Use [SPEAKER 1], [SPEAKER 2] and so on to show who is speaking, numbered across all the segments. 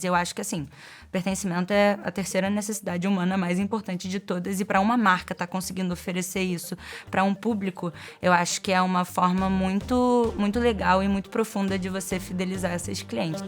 [SPEAKER 1] Eu acho que, assim, pertencimento é a terceira necessidade humana mais importante de todas. E para uma marca estar conseguindo oferecer isso para um público, eu acho que é uma forma muito, muito legal e muito profunda de você fidelizar esses clientes.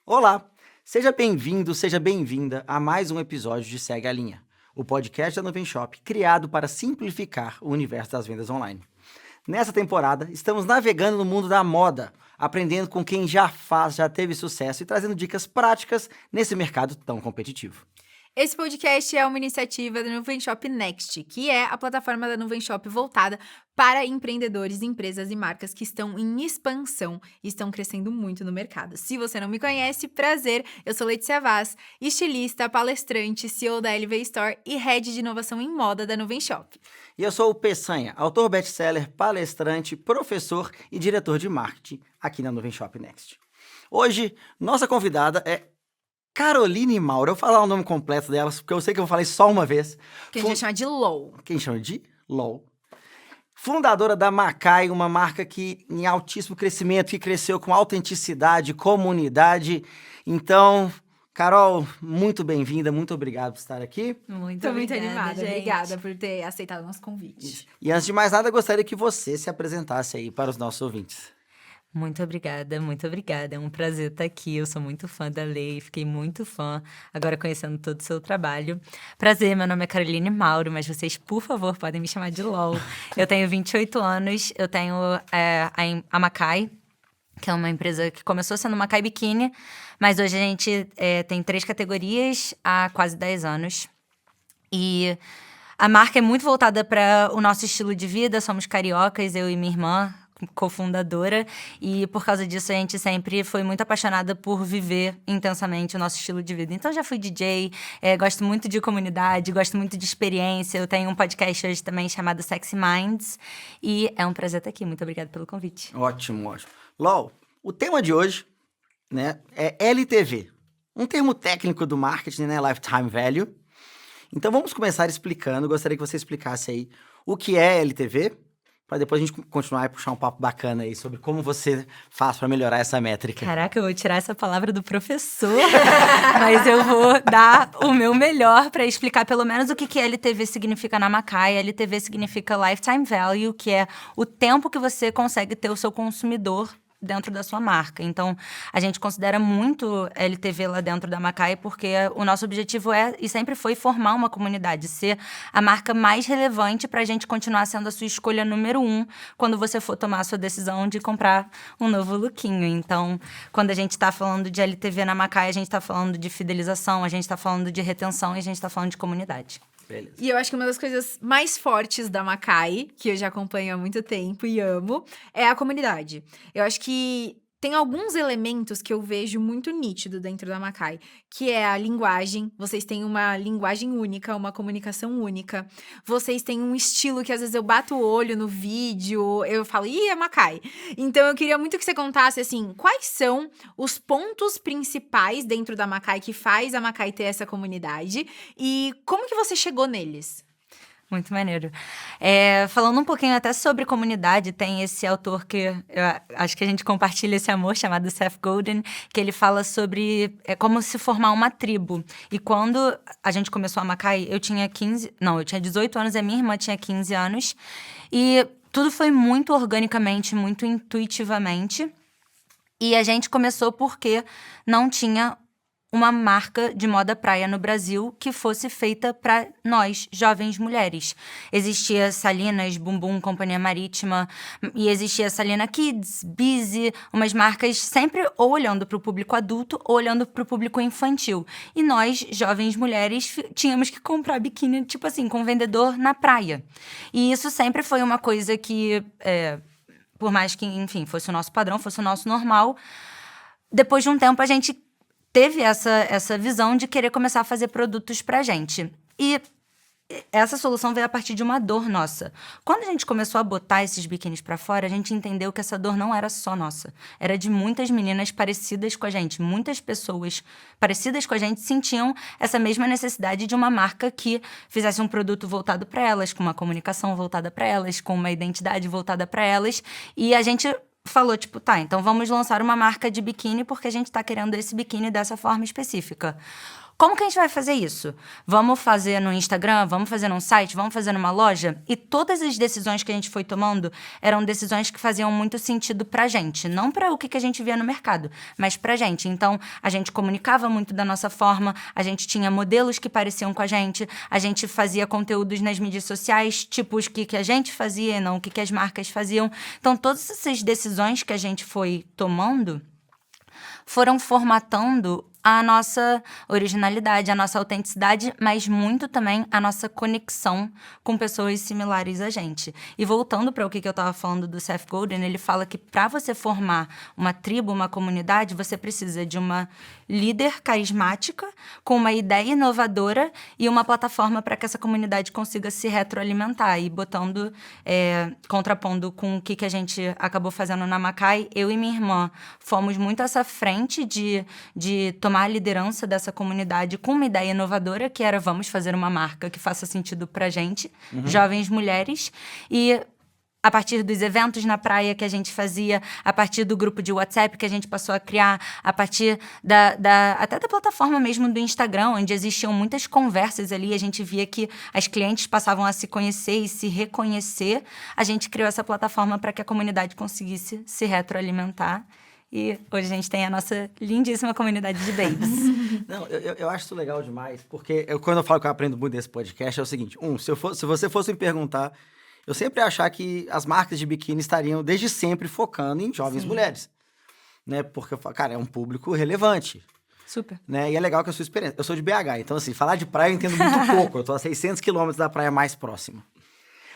[SPEAKER 2] Olá! Seja bem-vindo, seja bem-vinda a mais um episódio de Segue a Linha, o podcast da Nuvem Shop criado para simplificar o universo das vendas online. Nessa temporada, estamos navegando no mundo da moda, aprendendo com quem já faz, já teve sucesso e trazendo dicas práticas nesse mercado tão competitivo.
[SPEAKER 3] Esse podcast é uma iniciativa da Nuvem Shop Next, que é a plataforma da Nuvem Shop voltada para empreendedores, empresas e marcas que estão em expansão e estão crescendo muito no mercado. Se você não me conhece, prazer, eu sou Letícia Vaz, estilista, palestrante, CEO da LV Store e Head de Inovação em Moda da Nuvem Shop.
[SPEAKER 2] E eu sou o Peçanha, autor best-seller, palestrante, professor e diretor de marketing aqui na Nuvem Shop Next. Hoje, nossa convidada é Caroline Mauro. Eu vou falar o nome completo delas, porque eu sei que eu falei só uma vez.
[SPEAKER 3] Que a gente chama de LOL.
[SPEAKER 2] Quem chama de LOL. Fundadora da Macai, uma marca que em altíssimo crescimento, que cresceu com autenticidade, comunidade. Então, Carol, muito bem-vinda, muito obrigado por estar aqui.
[SPEAKER 3] Tô muito animada, gente. Obrigada por ter aceitado o nosso convite.
[SPEAKER 2] E antes de mais nada, eu gostaria que você se apresentasse aí para os nossos ouvintes.
[SPEAKER 1] Muito obrigada, muito obrigada. É um prazer estar aqui. Eu sou muito fã da Lei, fiquei muito fã agora conhecendo todo o seu trabalho. Prazer, meu nome é Caroline Mauro, mas vocês, por favor, podem me chamar de LOL. Eu tenho 28 anos, eu tenho a Macai, que é uma empresa que começou sendo Macai Biquíni, mas hoje a gente tem 3 categorias há quase 10 anos. E a marca é muito voltada para o nosso estilo de vida, somos cariocas, eu e minha irmã, cofundadora, e por causa disso a gente sempre foi muito apaixonada por viver intensamente o nosso estilo de vida. Então já fui DJ, gosto muito de comunidade, gosto muito de experiência. Eu tenho um podcast hoje também chamado Sexy Minds e é um prazer estar aqui. Muito obrigada pelo convite.
[SPEAKER 2] Ótimo, ótimo. LOL, o tema de hoje, né, é LTV, um termo técnico do marketing, né, Lifetime Value. Então vamos começar explicando, gostaria que você explicasse aí o que é LTV, para depois a gente continuar e puxar um papo bacana aí sobre como você faz para melhorar essa métrica.
[SPEAKER 1] Caraca, eu vou tirar essa palavra do professor, mas eu vou dar o meu melhor para explicar pelo menos o que LTV significa na Macai. LTV significa Lifetime Value, que é o tempo que você consegue ter o seu consumidor dentro da sua marca. Então, a gente considera muito LTV lá dentro da Macai, porque o nosso objetivo é, e sempre foi, formar uma comunidade, ser a marca mais relevante para a gente continuar sendo a sua escolha número 1 quando você for tomar a sua decisão de comprar um novo lookinho. Então, quando a gente está falando de LTV na Macai, a gente está falando de fidelização, a gente está falando de retenção e a gente está falando de comunidade.
[SPEAKER 2] Beleza.
[SPEAKER 3] E eu acho que uma das coisas mais fortes da Macai, que eu já acompanho há muito tempo e amo, é a comunidade. Eu acho que tem alguns elementos que eu vejo muito nítido dentro da Macai, que é a linguagem. Vocês têm uma linguagem única, uma comunicação única. Vocês têm um estilo que às vezes eu bato o olho no vídeo, eu falo, é Macai. Então eu queria muito que você contasse, assim, quais são os pontos principais dentro da Macai que faz a Macai ter essa comunidade e como que você chegou neles?
[SPEAKER 1] Muito maneiro. Falando um pouquinho até sobre comunidade, tem esse autor que eu acho que a gente compartilha esse amor, chamado Seth Godin, que ele fala sobre como se formar uma tribo. E quando a gente começou a Macai, eu tinha 18 anos e a minha irmã tinha 15 anos. E tudo foi muito organicamente, muito intuitivamente. E a gente começou porque não tinha uma marca de moda praia no Brasil que fosse feita para nós, jovens mulheres. Existia Salinas, Bumbum, Companhia Marítima, e existia Salina Kids, Busy, umas marcas sempre ou olhando para o público adulto ou olhando para o público infantil. E nós, jovens mulheres, tínhamos que comprar biquíni, tipo assim, com um vendedor na praia. E isso sempre foi uma coisa que, por mais que, enfim, fosse o nosso padrão, fosse o nosso normal, depois de um tempo a gente teve essa visão de querer começar a fazer produtos pra gente. E essa solução veio a partir de uma dor nossa. Quando a gente começou a botar esses biquínis pra fora, a gente entendeu que essa dor não era só nossa. Era de muitas meninas parecidas com a gente. Muitas pessoas parecidas com a gente sentiam essa mesma necessidade de uma marca que fizesse um produto voltado para elas, com uma comunicação voltada para elas, com uma identidade voltada para elas. E a gente falou, tipo, tá, então vamos lançar uma marca de biquíni porque a gente tá querendo esse biquíni dessa forma específica. Como que a gente vai fazer isso? Vamos fazer no Instagram? Vamos fazer num site? Vamos fazer numa loja? E todas as decisões que a gente foi tomando eram decisões que faziam muito sentido pra gente. Não pra o que a gente via no mercado, mas pra gente. Então, a gente comunicava muito da nossa forma, a gente tinha modelos que pareciam com a gente fazia conteúdos nas mídias sociais, tipo o que a gente fazia e não o que as marcas faziam. Então, todas essas decisões que a gente foi tomando foram formatando a nossa originalidade, a nossa autenticidade, mas muito também a nossa conexão com pessoas similares a gente. E voltando para o que eu estava falando do Seth Godin, ele fala que para você formar uma tribo, uma comunidade, você precisa de uma líder carismática, com uma ideia inovadora e uma plataforma para que essa comunidade consiga se retroalimentar. E botando, contrapondo com o que a gente acabou fazendo na Macai, eu e minha irmã fomos muito essa frente de tomar a liderança dessa comunidade com uma ideia inovadora, que era vamos fazer uma marca que faça sentido pra gente, jovens mulheres, e a partir dos eventos na praia que a gente fazia, a partir do grupo de WhatsApp que a gente passou a criar, a partir até da plataforma mesmo do Instagram, onde existiam muitas conversas ali, a gente via que as clientes passavam a se conhecer e se reconhecer, a gente criou essa plataforma para que a comunidade conseguisse se retroalimentar. E hoje a gente tem a nossa lindíssima comunidade de babies.
[SPEAKER 2] Não, eu acho isso legal demais, porque quando eu falo que eu aprendo muito desse podcast, é o seguinte, se você fosse me perguntar, eu sempre ia achar que as marcas de biquíni estariam desde sempre focando em jovens mulheres, né? Porque eu falo, cara, é um público relevante.
[SPEAKER 1] Super.
[SPEAKER 2] Né? E é legal que a sua experiência... Eu sou de BH, então assim, falar de praia eu entendo muito pouco, eu tô a 600 quilômetros da praia mais próxima.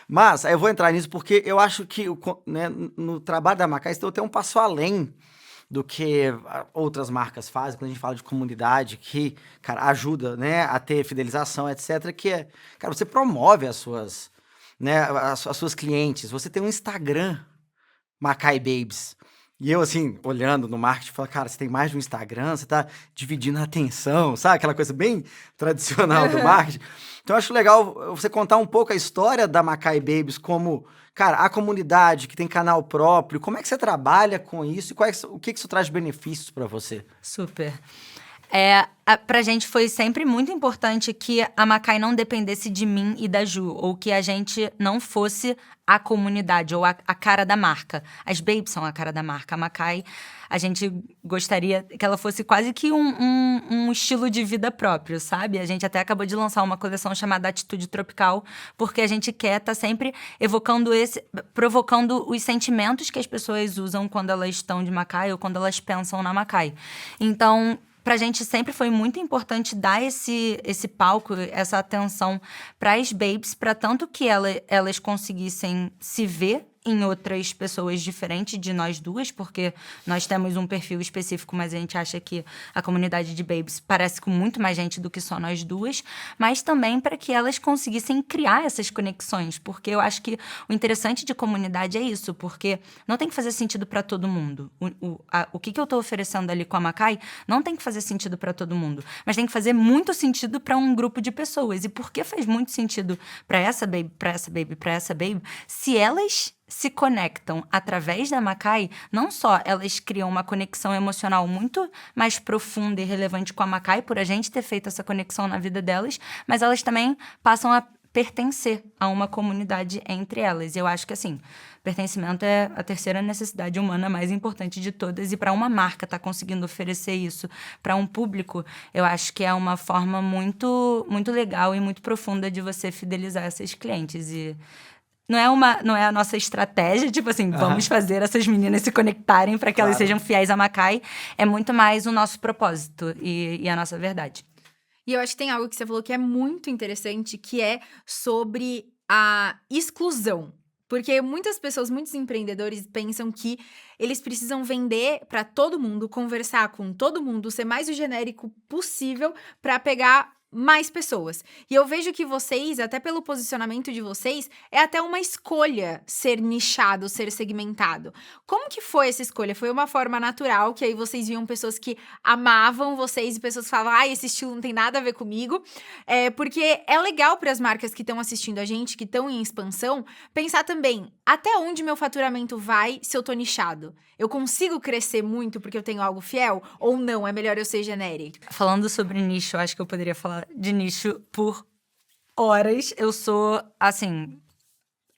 [SPEAKER 2] Mas, aí eu vou entrar nisso porque eu acho que né, no trabalho da Macai, você tem um passo além do que outras marcas fazem, quando a gente fala de comunidade, que, cara, ajuda, né, a ter fidelização, etc., que é, cara, você promove as suas, né, as suas clientes, você tem um Instagram, Macai Babes, e eu, assim, olhando no marketing, falo, cara, você tem mais de um Instagram, você tá dividindo a atenção, sabe? Aquela coisa bem tradicional do marketing. Então, eu acho legal você contar um pouco a história da Macai Babes como, cara, a comunidade que tem canal próprio, como é que você trabalha com isso e o que isso traz de benefícios para você?
[SPEAKER 1] Super. Pra gente foi sempre muito importante que a Macai não dependesse de mim e da Ju, ou que a gente não fosse a comunidade, ou a cara da marca. As babes são a cara da marca. A Macai, a gente gostaria que ela fosse quase que um estilo de vida próprio, sabe? A gente até acabou de lançar uma coleção chamada Atitude Tropical, porque a gente quer estar sempre provocando os sentimentos que as pessoas usam quando elas estão de Macai ou quando elas pensam na Macai. Então, pra gente sempre foi muito importante dar esse palco, essa atenção para as babes, para tanto que elas conseguissem se ver em outras pessoas diferentes de nós duas, porque nós temos um perfil específico, mas a gente acha que a comunidade de babes parece com muito mais gente do que só nós duas, mas também para que elas conseguissem criar essas conexões, porque eu acho que o interessante de comunidade é isso, porque não tem que fazer sentido para todo mundo. O que eu tô oferecendo ali com a Macai não tem que fazer sentido para todo mundo, mas tem que fazer muito sentido para um grupo de pessoas. E por que faz muito sentido para essa baby, para essa baby, para essa baby, se elas se conectam através da Macai, não só elas criam uma conexão emocional muito mais profunda e relevante com a Macai, por a gente ter feito essa conexão na vida delas, mas elas também passam a pertencer a uma comunidade entre elas. Eu acho que, assim, pertencimento é a terceira necessidade humana mais importante de todas, e para uma marca estar conseguindo oferecer isso para um público, eu acho que é uma forma muito, muito legal e muito profunda de você fidelizar essas clientes. E não é a nossa estratégia, tipo assim, vamos fazer essas meninas se conectarem para que elas sejam fiéis a Macai. É muito mais o nosso propósito e a nossa verdade.
[SPEAKER 3] E eu acho que tem algo que você falou que é muito interessante, que é sobre a exclusão. Porque muitas pessoas, muitos empreendedores pensam que eles precisam vender para todo mundo, conversar com todo mundo, ser mais o genérico possível para pegar mais pessoas. E eu vejo que vocês, até pelo posicionamento de vocês, é até uma escolha ser nichado, ser segmentado. Como que foi essa escolha? Foi uma forma natural, que aí vocês viam pessoas que amavam vocês e pessoas que falavam, esse estilo não tem nada a ver comigo. Porque é legal para as marcas que estão assistindo a gente, que estão em expansão, pensar também, até onde meu faturamento vai se eu tô nichado? Eu consigo crescer muito porque eu tenho algo fiel? Ou não, é melhor eu ser genérico?
[SPEAKER 1] Falando sobre nicho, acho que eu poderia falar de nicho por horas. Eu sou, assim...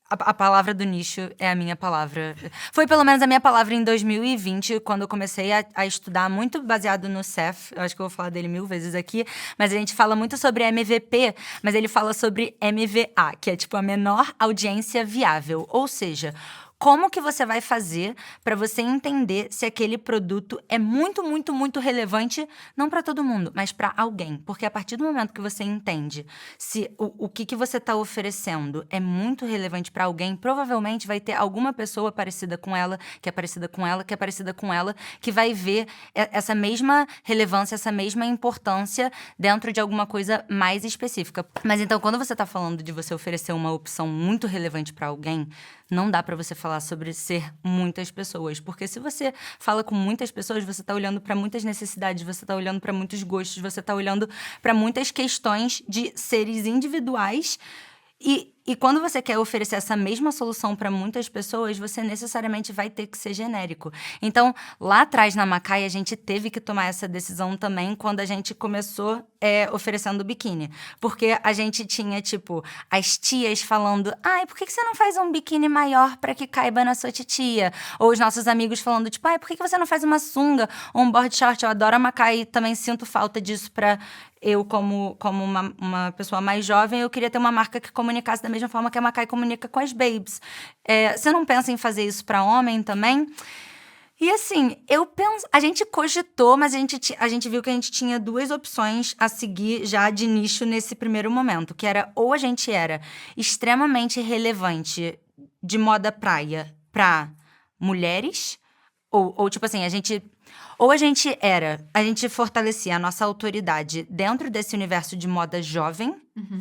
[SPEAKER 1] A palavra do nicho é a minha palavra. Foi pelo menos a minha palavra em 2020, quando eu comecei a estudar, muito baseado no Seth. Eu acho que eu vou falar dele 1000 vezes aqui. Mas a gente fala muito sobre MVP, mas ele fala sobre MVA, que é tipo a menor audiência viável. Ou seja, como que você vai fazer para você entender se aquele produto é muito, muito, muito relevante, não para todo mundo, mas para alguém. Porque a partir do momento que você entende se o que você está oferecendo é muito relevante para alguém, provavelmente vai ter alguma pessoa parecida com ela, que é parecida com ela, que é parecida com ela, que vai ver essa mesma relevância, essa mesma importância dentro de alguma coisa mais específica. Mas então, quando você está falando de você oferecer uma opção muito relevante para alguém, não dá para você falar sobre ser muitas pessoas. Porque se você fala com muitas pessoas, você está olhando para muitas necessidades, você está olhando para muitos gostos, você está olhando para muitas questões de seres individuais. E quando você quer oferecer essa mesma solução para muitas pessoas, você necessariamente vai ter que ser genérico. Então, lá atrás na Macai, a gente teve que tomar essa decisão também quando a gente começou oferecendo biquíni. Porque a gente tinha, tipo, as tias falando, por que você não faz um biquíni maior para que caiba na sua titia? Ou os nossos amigos falando, tipo, por que você não faz uma sunga ou um board short? Eu adoro a Macai e também sinto falta disso para... Eu, como uma pessoa mais jovem, eu queria ter uma marca que comunicasse da mesma forma que a Macai comunica com as babes. Você não pensa em fazer isso para homem também? E assim, a gente cogitou, mas a gente viu que a gente tinha 2 opções a seguir já de nicho nesse primeiro momento, que era ou a gente era extremamente relevante de moda praia para mulheres, ou tipo assim, a gente fortalecia a nossa autoridade dentro desse universo de moda jovem,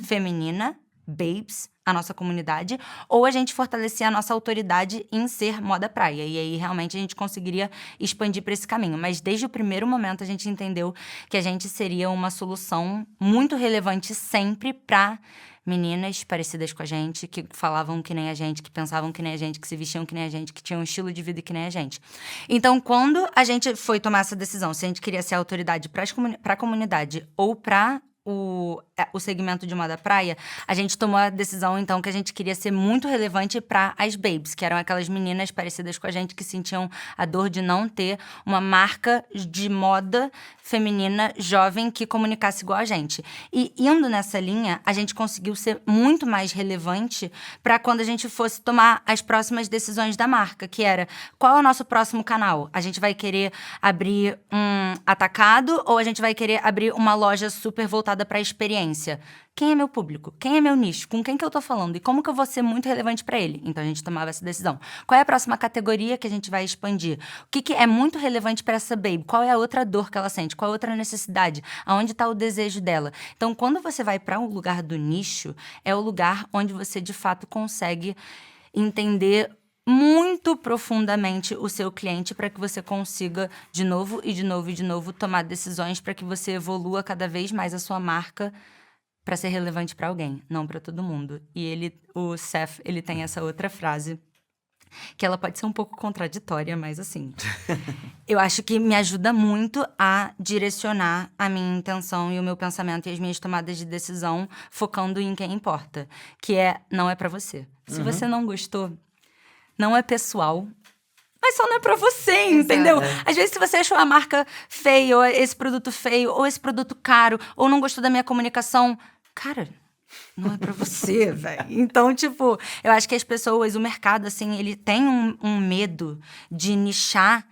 [SPEAKER 1] feminina, babes, a nossa comunidade, ou a gente fortalecia a nossa autoridade em ser moda praia. E aí, realmente, a gente conseguiria expandir para esse caminho. Mas, desde o primeiro momento, a gente entendeu que a gente seria uma solução muito relevante sempre para meninas parecidas com a gente, que falavam que nem a gente, que pensavam que nem a gente, que se vestiam que nem a gente, que tinham um estilo de vida que nem a gente. Então, quando a gente foi tomar essa decisão, se a gente queria ser autoridade para a comunidade ou para o segmento de moda praia, a gente tomou a decisão, então, que a gente queria ser muito relevante para as babes, que eram aquelas meninas parecidas com a gente que sentiam a dor de não ter uma marca de moda feminina jovem que comunicasse igual a gente. E indo nessa linha, a gente conseguiu ser muito mais relevante para quando a gente fosse tomar as próximas decisões da marca, que era, qual é o nosso próximo canal? A gente vai querer abrir um atacado ou a gente vai querer abrir uma loja super voltada para a experiência? Quem é meu público? Quem é meu nicho? Com quem que eu tô falando? E como que eu vou ser muito relevante para ele? Então, a gente tomava essa decisão. Qual é a próxima categoria que a gente vai expandir? O que é muito relevante para essa baby? Qual é a outra dor que ela sente? Qual é a outra necessidade? Aonde está o desejo dela? Então, quando você vai para um lugar do nicho, é o lugar onde você, de fato, consegue entender muito profundamente o seu cliente para que você consiga de novo e de novo e de novo tomar decisões para que você evolua cada vez mais a sua marca para ser relevante para alguém, não para todo mundo. E o Seth, ele tem essa outra frase que ela pode ser um pouco contraditória, mas assim, eu acho que me ajuda muito a direcionar a minha intenção e o meu pensamento e as minhas tomadas de decisão focando em quem importa, que não é para você. Se você não gostou, não é pessoal, mas só não é pra você, entendeu? Às vezes, se você achou a marca feia, ou esse produto feio, ou esse produto caro, ou não gostou da minha comunicação, cara, não é pra você, velho. Então, tipo, eu acho que as pessoas, o mercado, assim, ele tem um medo de nichar,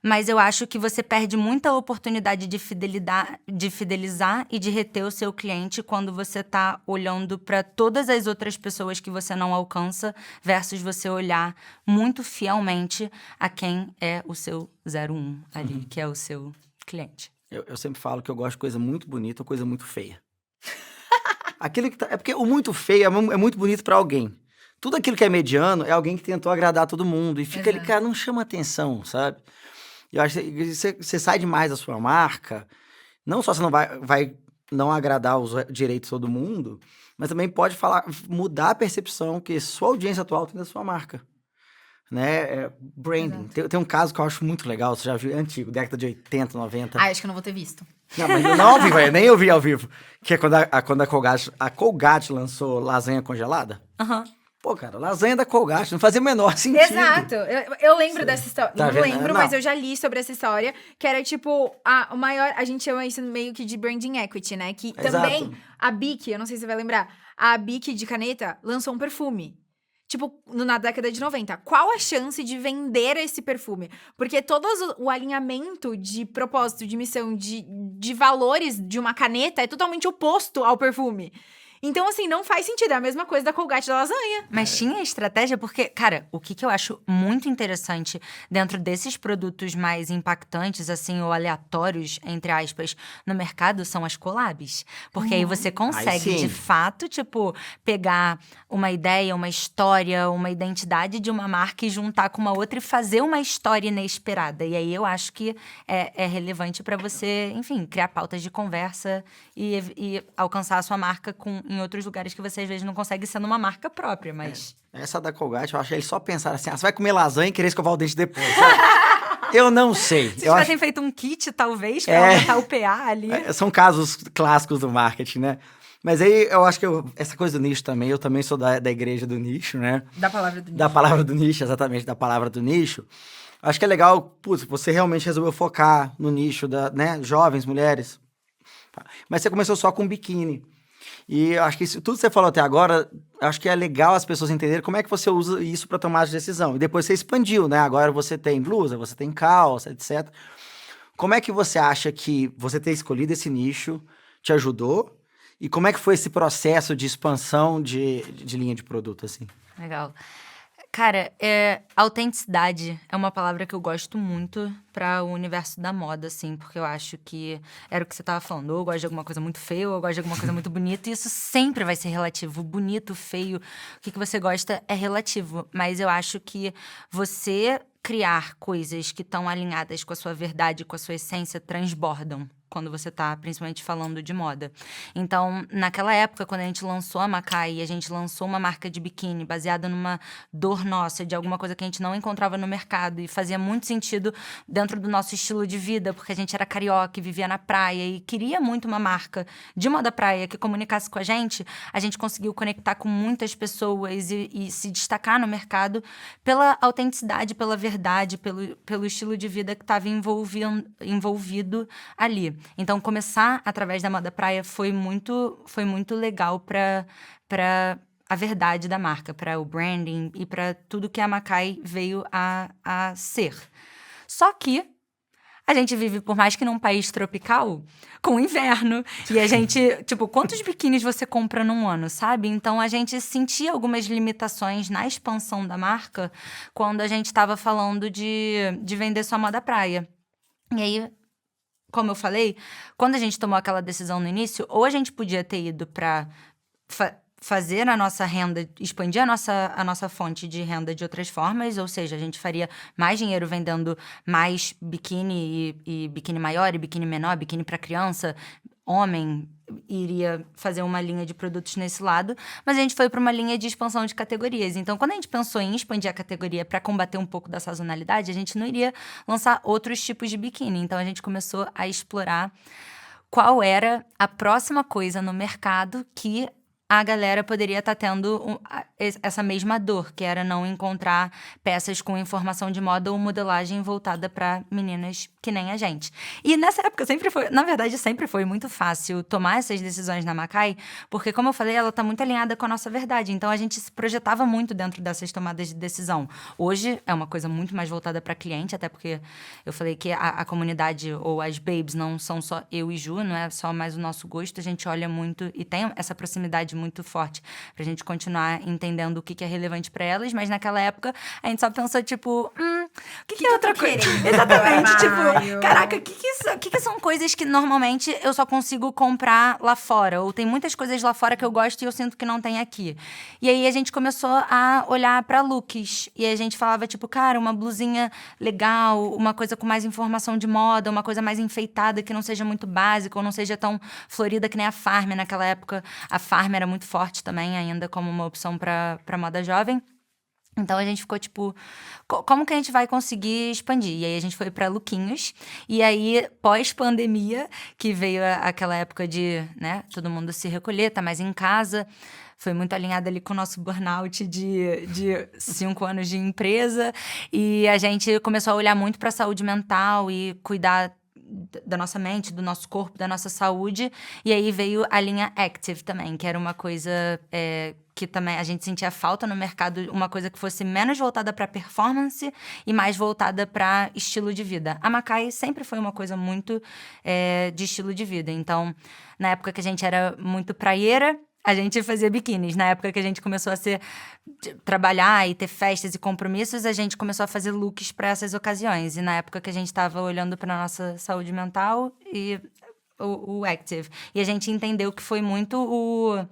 [SPEAKER 1] mas eu acho que você perde muita oportunidade de fidelizar e de reter o seu cliente quando você tá olhando para todas as outras pessoas que você não alcança versus você olhar muito fielmente a quem é o seu 01 ali, que é o seu cliente.
[SPEAKER 2] Eu sempre falo que eu gosto de coisa muito bonita ou coisa muito feia. Aquilo que é porque o muito feio é muito bonito pra alguém. Tudo aquilo que é mediano é alguém que tentou agradar todo mundo. E fica ali,
[SPEAKER 3] Exato.
[SPEAKER 2] cara, não chama atenção, sabe? Eu acho que você sai demais da sua marca. Não só você não vai não agradar os direitos de todo mundo, mas também pode mudar a percepção que sua audiência atual tem da sua marca. Né? Branding.
[SPEAKER 3] Exato.
[SPEAKER 2] Tem um caso que eu acho muito legal, você já viu, é antigo, década de 80, 90.
[SPEAKER 3] Acho que eu não vou ter visto.
[SPEAKER 2] Não, mas não ao vivo, eu nem ouvi ao vivo. Que é quando a Colgate lançou lasanha congelada.
[SPEAKER 1] Aham.
[SPEAKER 2] Pô, cara, lasanha da Colgate não fazia o menor sentido.
[SPEAKER 3] Exato. Eu lembro dessa história.
[SPEAKER 2] Tá
[SPEAKER 3] Não
[SPEAKER 2] vendo?
[SPEAKER 3] lembro,
[SPEAKER 2] Não.
[SPEAKER 3] mas eu já li sobre essa história. Que era, tipo, o maior... A gente chama isso meio que de branding equity, né? Que
[SPEAKER 2] Exato.
[SPEAKER 3] também a Bic, eu não sei se você vai lembrar, a Bic de caneta lançou um perfume. Tipo, na década de 90. Qual a chance de vender esse perfume? Porque todo o alinhamento de propósito, de missão, de valores de uma caneta é totalmente oposto ao perfume. Então, assim, não faz sentido. É a mesma coisa da Colgate da lasanha.
[SPEAKER 1] Mas tinha estratégia porque, cara, o que eu acho muito interessante dentro desses produtos mais impactantes, assim, ou aleatórios, entre aspas, no mercado, são as collabs. Porque aí você consegue,
[SPEAKER 2] sim.
[SPEAKER 1] de fato, tipo, pegar uma ideia, uma história, uma identidade de uma marca e juntar com uma outra e fazer uma história inesperada. E aí eu acho que é relevante pra você, enfim, criar pautas de conversa e alcançar a sua marca em outros lugares que você às vezes não consegue ser numa marca própria, mas...
[SPEAKER 2] Essa da Colgate, eu acho que eles só pensaram assim, você vai comer lasanha e querer escovar o dente depois, sabe? Eu não sei.
[SPEAKER 1] Se
[SPEAKER 2] Eu
[SPEAKER 1] tivessem
[SPEAKER 2] acho...
[SPEAKER 1] feito um kit, talvez, pra aumentar o PA ali.
[SPEAKER 2] São casos clássicos do marketing, né? Mas aí eu acho que essa coisa do nicho também, eu também sou da igreja do nicho, né?
[SPEAKER 3] Da palavra do nicho.
[SPEAKER 2] Da palavra do nicho, exatamente, da palavra do nicho. Acho que é legal, putz, você realmente resolveu focar no nicho né, jovens, mulheres. Mas você começou só com biquíni. E eu acho que tudo que você falou até agora, acho que é legal as pessoas entenderem como é que você usa isso para tomar de decisão. E depois você expandiu, né? Agora você tem blusa, você tem calça, etc. Como é que você acha que você ter escolhido esse nicho te ajudou? E como é que foi esse processo de expansão de linha de produto, assim?
[SPEAKER 1] Legal. Cara, autenticidade é uma palavra que eu gosto muito para o universo da moda, assim, porque eu acho que era o que você tava falando. Ou eu gosto de alguma coisa muito feia, ou eu gosto de alguma coisa muito bonita, e isso sempre vai ser relativo. Bonito, feio, o que você gosta é relativo. Mas eu acho que você criar coisas que estão alinhadas com a sua verdade, com a sua essência, transbordam quando você tá, principalmente, falando de moda. Então, naquela época, quando a gente lançou a Macai, a gente lançou uma marca de biquíni baseada numa dor nossa, de alguma coisa que a gente não encontrava no mercado, e fazia muito sentido dentro do nosso estilo de vida, porque a gente era carioca e vivia na praia e queria muito uma marca de moda praia que comunicasse com a gente conseguiu conectar com muitas pessoas e se destacar no mercado pela autenticidade, pela verdade, pelo estilo de vida que estava envolvido ali. Então, começar através da moda praia foi muito legal para a verdade da marca, para o branding e para tudo que a Macai veio a ser. Só que a gente vive, por mais que num país tropical, com inverno. E a gente, tipo, quantos biquínis você compra num ano, sabe? Então, a gente sentia algumas limitações na expansão da marca quando a gente estava falando de vender só moda praia. E aí, como eu falei, quando a gente tomou aquela decisão no início, ou a gente podia ter ido para fazer a nossa renda, expandir a nossa fonte de renda de outras formas, ou seja, a gente faria mais dinheiro vendendo mais biquíni e biquíni maior e biquíni menor, biquíni para criança, homem, iria fazer uma linha de produtos nesse lado, mas a gente foi para uma linha de expansão de categorias. Então, quando a gente pensou em expandir a categoria para combater um pouco da sazonalidade, a gente não iria lançar outros tipos de biquíni. Então, a gente começou a explorar qual era a próxima coisa no mercado que a galera poderia estar tendo essa mesma dor, que era não encontrar peças com informação de moda ou modelagem voltada para meninas que nem a gente. E nessa época sempre foi muito fácil tomar essas decisões na Macai, porque, como eu falei, ela está muito alinhada com a nossa verdade. Então, a gente se projetava muito dentro dessas tomadas de decisão. Hoje, é uma coisa muito mais voltada para cliente, até porque eu falei que a comunidade ou as babes não são só eu e Ju, não é só mais o nosso gosto. A gente olha muito e tem essa proximidade muito forte pra gente continuar entendendo o que é relevante pra elas, mas naquela época a gente só pensou, tipo, O que é outra
[SPEAKER 3] eu tô
[SPEAKER 1] coisa?
[SPEAKER 3] querendo?
[SPEAKER 1] Exatamente,
[SPEAKER 3] Armário.
[SPEAKER 1] tipo, caraca, que são coisas que normalmente eu só consigo comprar lá fora? Ou tem muitas coisas lá fora que eu gosto e eu sinto que não tem aqui. E aí a gente começou a olhar pra looks. E a gente falava, tipo, cara, uma blusinha legal, uma coisa com mais informação de moda, uma coisa mais enfeitada, que não seja muito básica, ou não seja tão florida que nem a Farm. Naquela época, a Farm era muito forte também, ainda como uma opção pra moda jovem. Então a gente ficou tipo, como que a gente vai conseguir expandir? E aí a gente foi pra Luquinhos. E aí, pós-pandemia, que veio aquela época de, né, todo mundo se recolher, tá mais em casa. Foi muito alinhado ali com o nosso burnout de 5 anos de empresa. E a gente começou a olhar muito pra saúde mental e cuidar da nossa mente, do nosso corpo, da nossa saúde. E aí veio a linha Active também, que era uma coisa que também a gente sentia falta no mercado, uma coisa que fosse menos voltada para performance e mais voltada para estilo de vida. A Macai sempre foi uma coisa muito de estilo de vida. Então, na época que a gente era muito praieira, a gente fazia biquínis. Na época que a gente começou a trabalhar e ter festas e compromissos, a gente começou a fazer looks para essas ocasiões. E na época que a gente estava olhando para nossa saúde mental e o Active. E a gente entendeu que foi muito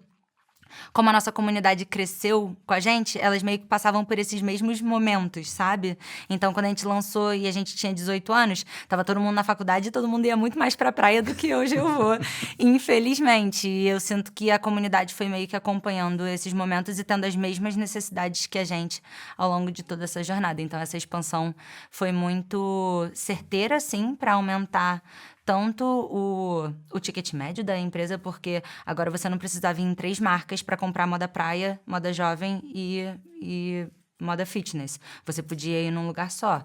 [SPEAKER 1] como a nossa comunidade cresceu com a gente, elas meio que passavam por esses mesmos momentos, sabe? Então, quando a gente lançou e a gente tinha 18 anos, tava todo mundo na faculdade e todo mundo ia muito mais pra praia do que hoje eu vou, infelizmente. E eu sinto que a comunidade foi meio que acompanhando esses momentos e tendo as mesmas necessidades que a gente ao longo de toda essa jornada. Então, essa expansão foi muito certeira, sim, pra aumentar tanto o ticket médio da empresa, porque agora você não precisava vir em 3 marcas para comprar moda praia, moda jovem e moda fitness. Você podia ir num lugar só.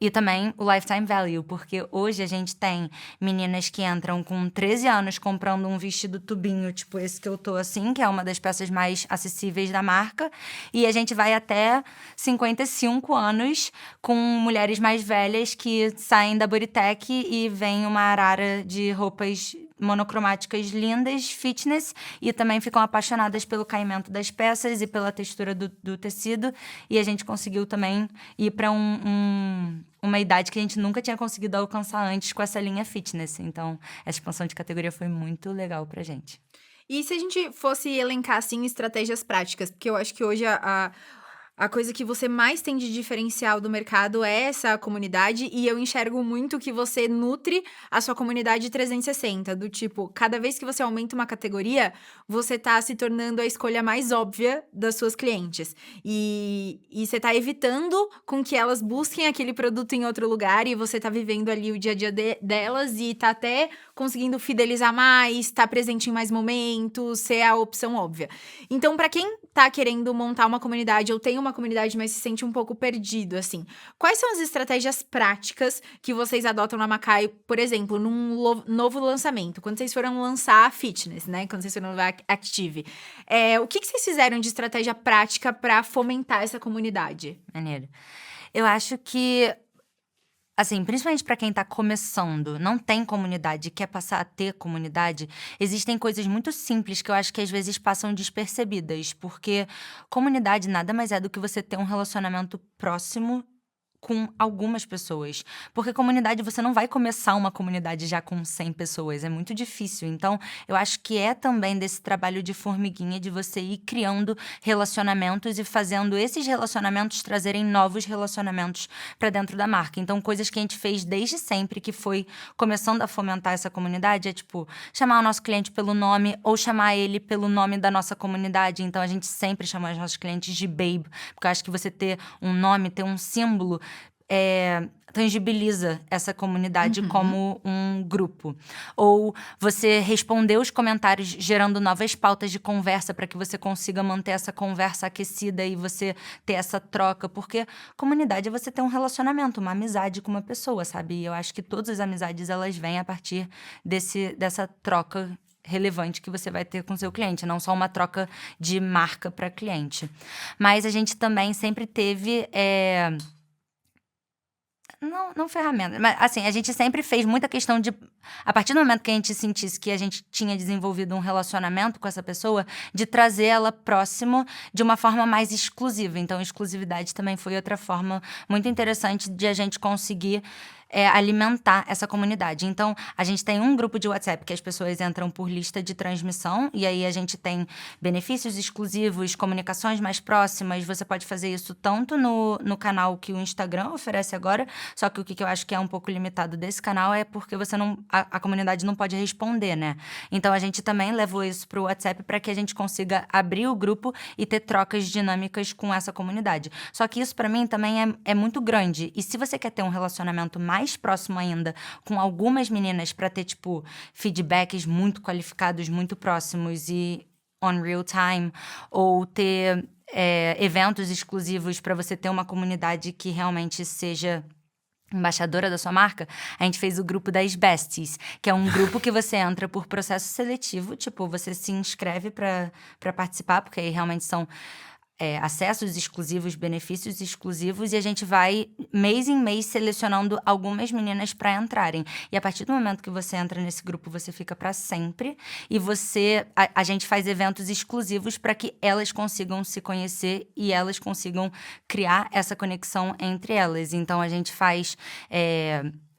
[SPEAKER 1] E também o lifetime value, porque hoje a gente tem meninas que entram com 13 anos comprando um vestido tubinho, tipo esse que eu tô assim, que é uma das peças mais acessíveis da marca, e a gente vai até 55 anos com mulheres mais velhas que saem da Bodytech e vem uma arara de roupas monocromáticas lindas, fitness, e também ficam apaixonadas pelo caimento das peças e pela textura do tecido, e a gente conseguiu também ir para uma idade que a gente nunca tinha conseguido alcançar antes com essa linha fitness. Então, essa expansão de categoria foi muito legal pra gente.
[SPEAKER 3] E se a gente fosse elencar, assim, estratégias práticas? Porque eu acho que hoje a coisa que você mais tem de diferencial do mercado é essa comunidade, e eu enxergo muito que você nutre a sua comunidade 360, do tipo, cada vez que você aumenta uma categoria, você tá se tornando a escolha mais óbvia das suas clientes. E você tá evitando com que elas busquem aquele produto em outro lugar, e você tá vivendo ali o dia a dia delas, e tá até conseguindo fidelizar mais, tá presente em mais momentos, ser a opção óbvia. Então, pra quem tá querendo montar uma comunidade ou tem uma comunidade, mas se sente um pouco perdido, assim, quais são as estratégias práticas que vocês adotam na Macai, por exemplo, num novo lançamento? Quando vocês foram lançar a Fitness, né? Quando vocês foram lançar a Active. O que vocês fizeram de estratégia prática pra fomentar essa comunidade?
[SPEAKER 1] Maneiro. Eu acho que, assim, principalmente para quem tá começando, não tem comunidade, quer passar a ter comunidade, existem coisas muito simples que eu acho que às vezes passam despercebidas, porque comunidade nada mais é do que você ter um relacionamento próximo com algumas pessoas. Porque comunidade, você não vai começar uma comunidade já com 100 pessoas, é muito difícil. Então, eu acho que é também desse trabalho de formiguinha, de você ir criando relacionamentos e fazendo esses relacionamentos trazerem novos relacionamentos para dentro da marca. Então, coisas que a gente fez desde sempre, que foi começando a fomentar essa comunidade, é tipo, chamar o nosso cliente pelo nome ou chamar ele pelo nome da nossa comunidade. Então, a gente sempre chama os nossos clientes de Babe, porque eu acho que você ter um nome, ter um símbolo, tangibiliza essa comunidade como um grupo. Ou você responder os comentários gerando novas pautas de conversa para que você consiga manter essa conversa aquecida e você ter essa troca. Porque comunidade é você ter um relacionamento, uma amizade com uma pessoa, sabe? E eu acho que todas as amizades, elas vêm a partir dessa troca relevante que você vai ter com seu cliente, não só uma troca de marca para cliente. Mas a gente também sempre teve... Não ferramenta. Mas, assim, a gente sempre fez muita questão de... A partir do momento que a gente sentisse que a gente tinha desenvolvido um relacionamento com essa pessoa, de trazer ela próximo de uma forma mais exclusiva. Então, exclusividade também foi outra forma muito interessante de a gente conseguir alimentar essa comunidade. Então, a gente tem um grupo de WhatsApp que as pessoas entram por lista de transmissão, e aí a gente tem benefícios exclusivos, comunicações mais próximas. Você pode fazer isso tanto no canal que o Instagram oferece agora, só que o que eu acho que é um pouco limitado desse canal é porque a comunidade não pode responder, né? Então, a gente também levou isso pro WhatsApp para que a gente consiga abrir o grupo e ter trocas dinâmicas com essa comunidade. Só que isso, para mim, também é muito grande. E se você quer ter um relacionamento mais próximo ainda com algumas meninas para ter, tipo, feedbacks muito qualificados, muito próximos e on real time, ou ter eventos exclusivos para você ter uma comunidade que realmente seja embaixadora da sua marca, a gente fez o grupo das Besties, que é um grupo que você entra por processo seletivo, tipo, você se inscreve para participar, porque aí realmente são acessos exclusivos, benefícios exclusivos, e a gente vai, mês em mês, selecionando algumas meninas para entrarem. E a partir do momento que você entra nesse grupo, você fica para sempre, e a gente faz eventos exclusivos para que elas consigam se conhecer e elas consigam criar essa conexão entre elas. Então, a gente faz...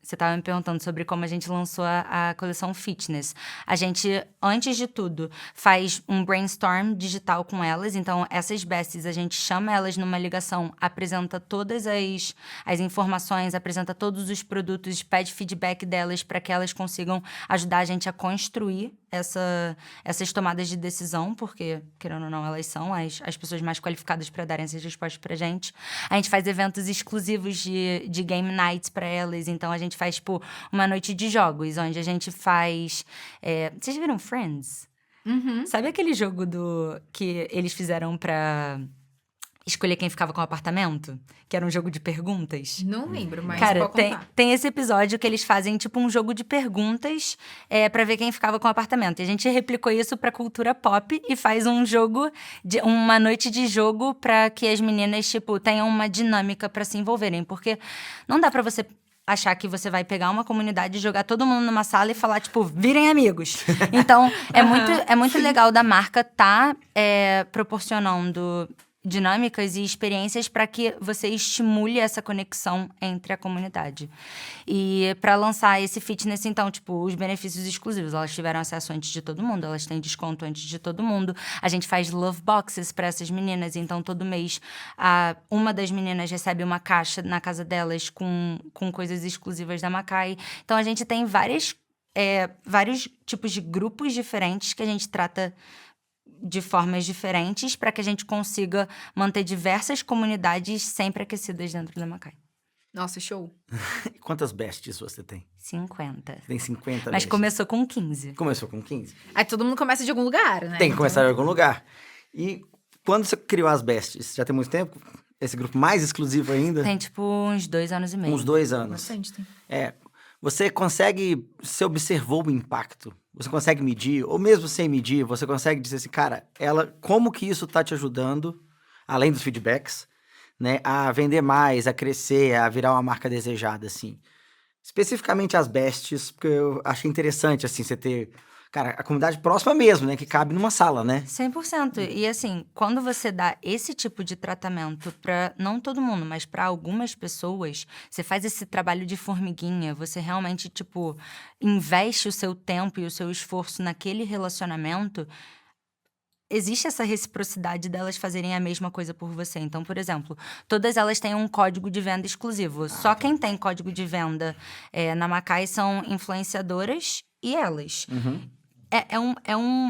[SPEAKER 1] Você estava me perguntando sobre como a gente lançou a coleção Fitness. A gente, antes de tudo, faz um brainstorm digital com elas. Então, essas besties, a gente chama elas numa ligação, apresenta todas as informações, apresenta todos os produtos, pede feedback delas para que elas consigam ajudar a gente a construir essas tomadas de decisão, porque, querendo ou não, elas são as pessoas mais qualificadas para darem essas respostas pra gente. A gente faz eventos exclusivos de game nights para elas. Então, a gente faz, tipo, uma noite de jogos, onde a gente faz... Vocês viram Friends?
[SPEAKER 3] Uhum.
[SPEAKER 1] Sabe aquele jogo que eles fizeram pra escolher quem ficava com o apartamento? Que era um jogo de perguntas?
[SPEAKER 3] Não lembro, mas
[SPEAKER 1] Cara,
[SPEAKER 3] pode contar.
[SPEAKER 1] tem esse episódio que eles fazem, tipo, um jogo de perguntas pra ver quem ficava com o apartamento. E a gente replicou isso pra cultura pop e faz uma noite de jogo pra que as meninas, tipo, tenham uma dinâmica pra se envolverem. Porque não dá pra você achar que você vai pegar uma comunidade e jogar todo mundo numa sala e falar, tipo, virem amigos. Então, é muito legal da marca proporcionando dinâmicas e experiências para que você estimule essa conexão entre a comunidade. E para lançar esse fitness, então, tipo, os benefícios exclusivos, elas tiveram acesso antes de todo mundo, elas têm desconto antes de todo mundo. A gente faz love boxes para essas meninas, então todo mês uma das meninas recebe uma caixa na casa delas com coisas exclusivas da Macai. Então a gente tem vários tipos de grupos diferentes que a gente trata de formas diferentes para que a gente consiga manter diversas comunidades sempre aquecidas dentro da Macai.
[SPEAKER 3] Nossa, show.
[SPEAKER 2] Quantas besties você tem?
[SPEAKER 1] 50.
[SPEAKER 2] Tem 50
[SPEAKER 1] Mas
[SPEAKER 2] besties.
[SPEAKER 1] começou com 15.
[SPEAKER 2] Começou com 15.
[SPEAKER 3] Aí todo mundo começa de algum lugar, né?
[SPEAKER 2] Tem que começar em algum lugar. E quando você criou as besties, já tem muito tempo? Esse grupo mais exclusivo ainda?
[SPEAKER 1] Tem, tipo, uns 2 anos e meio.
[SPEAKER 2] Uns 2 anos.
[SPEAKER 3] Bastante tempo.
[SPEAKER 2] Você consegue... Você observou o impacto? Você consegue medir? Ou mesmo sem medir, você consegue dizer assim, cara, como que isso tá te ajudando, além dos feedbacks, né, a vender mais, a crescer, a virar uma marca desejada, assim? Especificamente as besties, porque eu achei interessante, assim, você ter... Cara, a comunidade próxima mesmo, né? Que cabe numa sala, né?
[SPEAKER 1] 100%. E assim, quando você dá esse tipo de tratamento para não todo mundo, mas para algumas pessoas, você faz esse trabalho de formiguinha, você realmente, tipo, investe o seu tempo e o seu esforço naquele relacionamento, existe essa reciprocidade delas fazerem a mesma coisa por você. Então, por exemplo, todas elas têm um código de venda exclusivo. Só quem tem código de venda na Macai são influenciadoras e elas.
[SPEAKER 2] Uhum.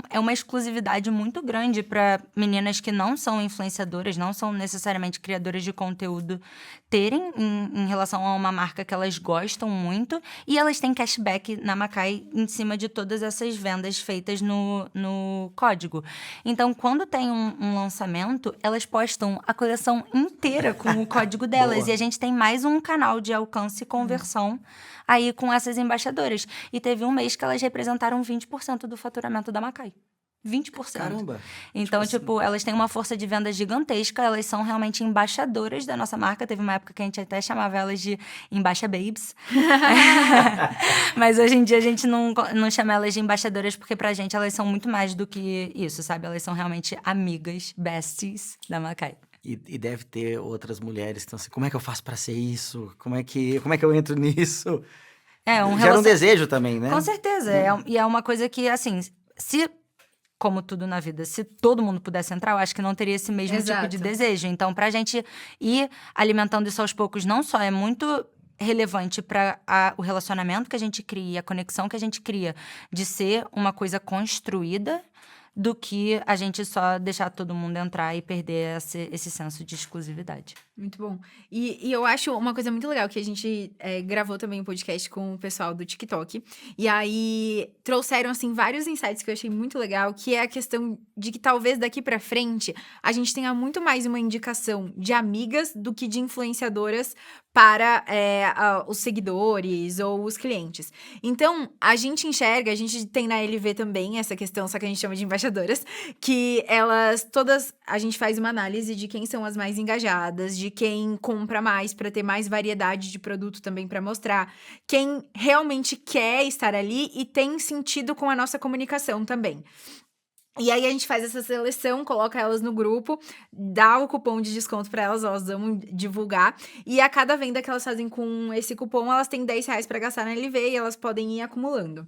[SPEAKER 1] É uma exclusividade muito grande para meninas que não são influenciadoras, não são necessariamente criadoras de conteúdo, terem em relação a uma marca que elas gostam muito, e elas têm cashback na Macai em cima de todas essas vendas feitas no código. Então, quando tem um lançamento, elas postam a coleção inteira com o código delas.
[SPEAKER 2] Boa.
[SPEAKER 1] E a gente tem mais um canal de alcance e conversão aí com essas embaixadoras. E teve um mês que elas representaram 20% do faturamento da Macai. 20%.
[SPEAKER 2] Caramba.
[SPEAKER 1] Então,
[SPEAKER 2] Tipo
[SPEAKER 1] elas têm uma força de venda gigantesca, elas são realmente embaixadoras da nossa marca. Teve uma época que a gente até chamava elas de Embaixa Babes. Mas hoje em dia a gente não chama elas de embaixadoras porque pra gente elas são muito mais do que isso, sabe? Elas são realmente amigas, besties da Macai.
[SPEAKER 2] E deve ter outras mulheres que estão assim, como é que eu faço pra ser isso? Como é que eu entro nisso? Gera um desejo também, né?
[SPEAKER 1] Com certeza. E é uma coisa que, assim, como tudo na vida, se todo mundo pudesse entrar, eu acho que não teria esse mesmo tipo de desejo. Então, pra gente ir alimentando isso aos poucos, não só é muito relevante para o relacionamento que a gente cria, a conexão que a gente cria, de ser uma coisa construída, do que a gente só deixar todo mundo entrar e perder esse senso de exclusividade.
[SPEAKER 3] Muito bom. E eu acho uma coisa muito legal que a gente gravou também um podcast com o pessoal do TikTok. E aí trouxeram, assim, vários insights que eu achei muito legal, que é a questão de que talvez daqui pra frente a gente tenha muito mais uma indicação de amigas do que de influenciadoras para os seguidores ou os clientes. Então, a gente tem na LV também essa questão, só que a gente chama de embaixadoras, que elas todas, a gente faz uma análise de quem são as mais engajadas, de quem compra mais para ter mais variedade de produto também para mostrar, quem realmente quer estar ali e tem sentido com a nossa comunicação também. E aí a gente faz essa seleção, coloca elas no grupo, dá o cupom de desconto para elas vamos divulgar. E a cada venda que elas fazem com esse cupom, elas têm R$10 para gastar na LV e elas podem ir acumulando.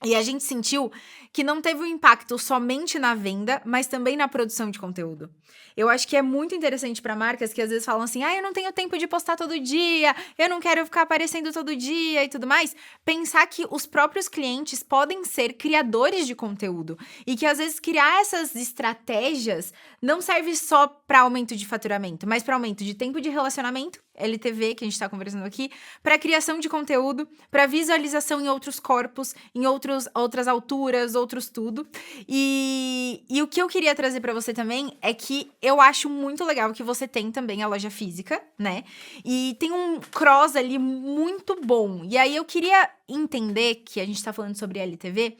[SPEAKER 3] E a gente sentiu que não teve um impacto somente na venda, mas também na produção de conteúdo. Eu acho que é muito interessante para marcas que às vezes falam assim, eu não tenho tempo de postar todo dia, eu não quero ficar aparecendo todo dia e tudo mais. Pensar que os próprios clientes podem ser criadores de conteúdo e que às vezes criar essas estratégias não serve só para aumento de faturamento, mas para aumento de tempo de relacionamento, LTV, que a gente está conversando aqui, para criação de conteúdo, para visualização em outros corpos, em outras alturas, outros tudo. E o que eu queria trazer para você também é que eu acho muito legal que você tem também a loja física, né? E tem um cross ali muito bom. E aí eu queria entender, que a gente tá falando sobre LTV,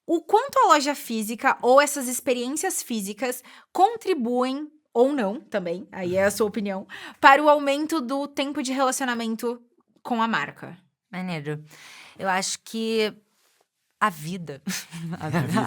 [SPEAKER 3] o quanto a loja física ou essas experiências físicas contribuem ou não, também, aí é a sua opinião, para o aumento do tempo de relacionamento com a marca.
[SPEAKER 1] Maneiro. Eu acho que a vida.
[SPEAKER 2] A vida.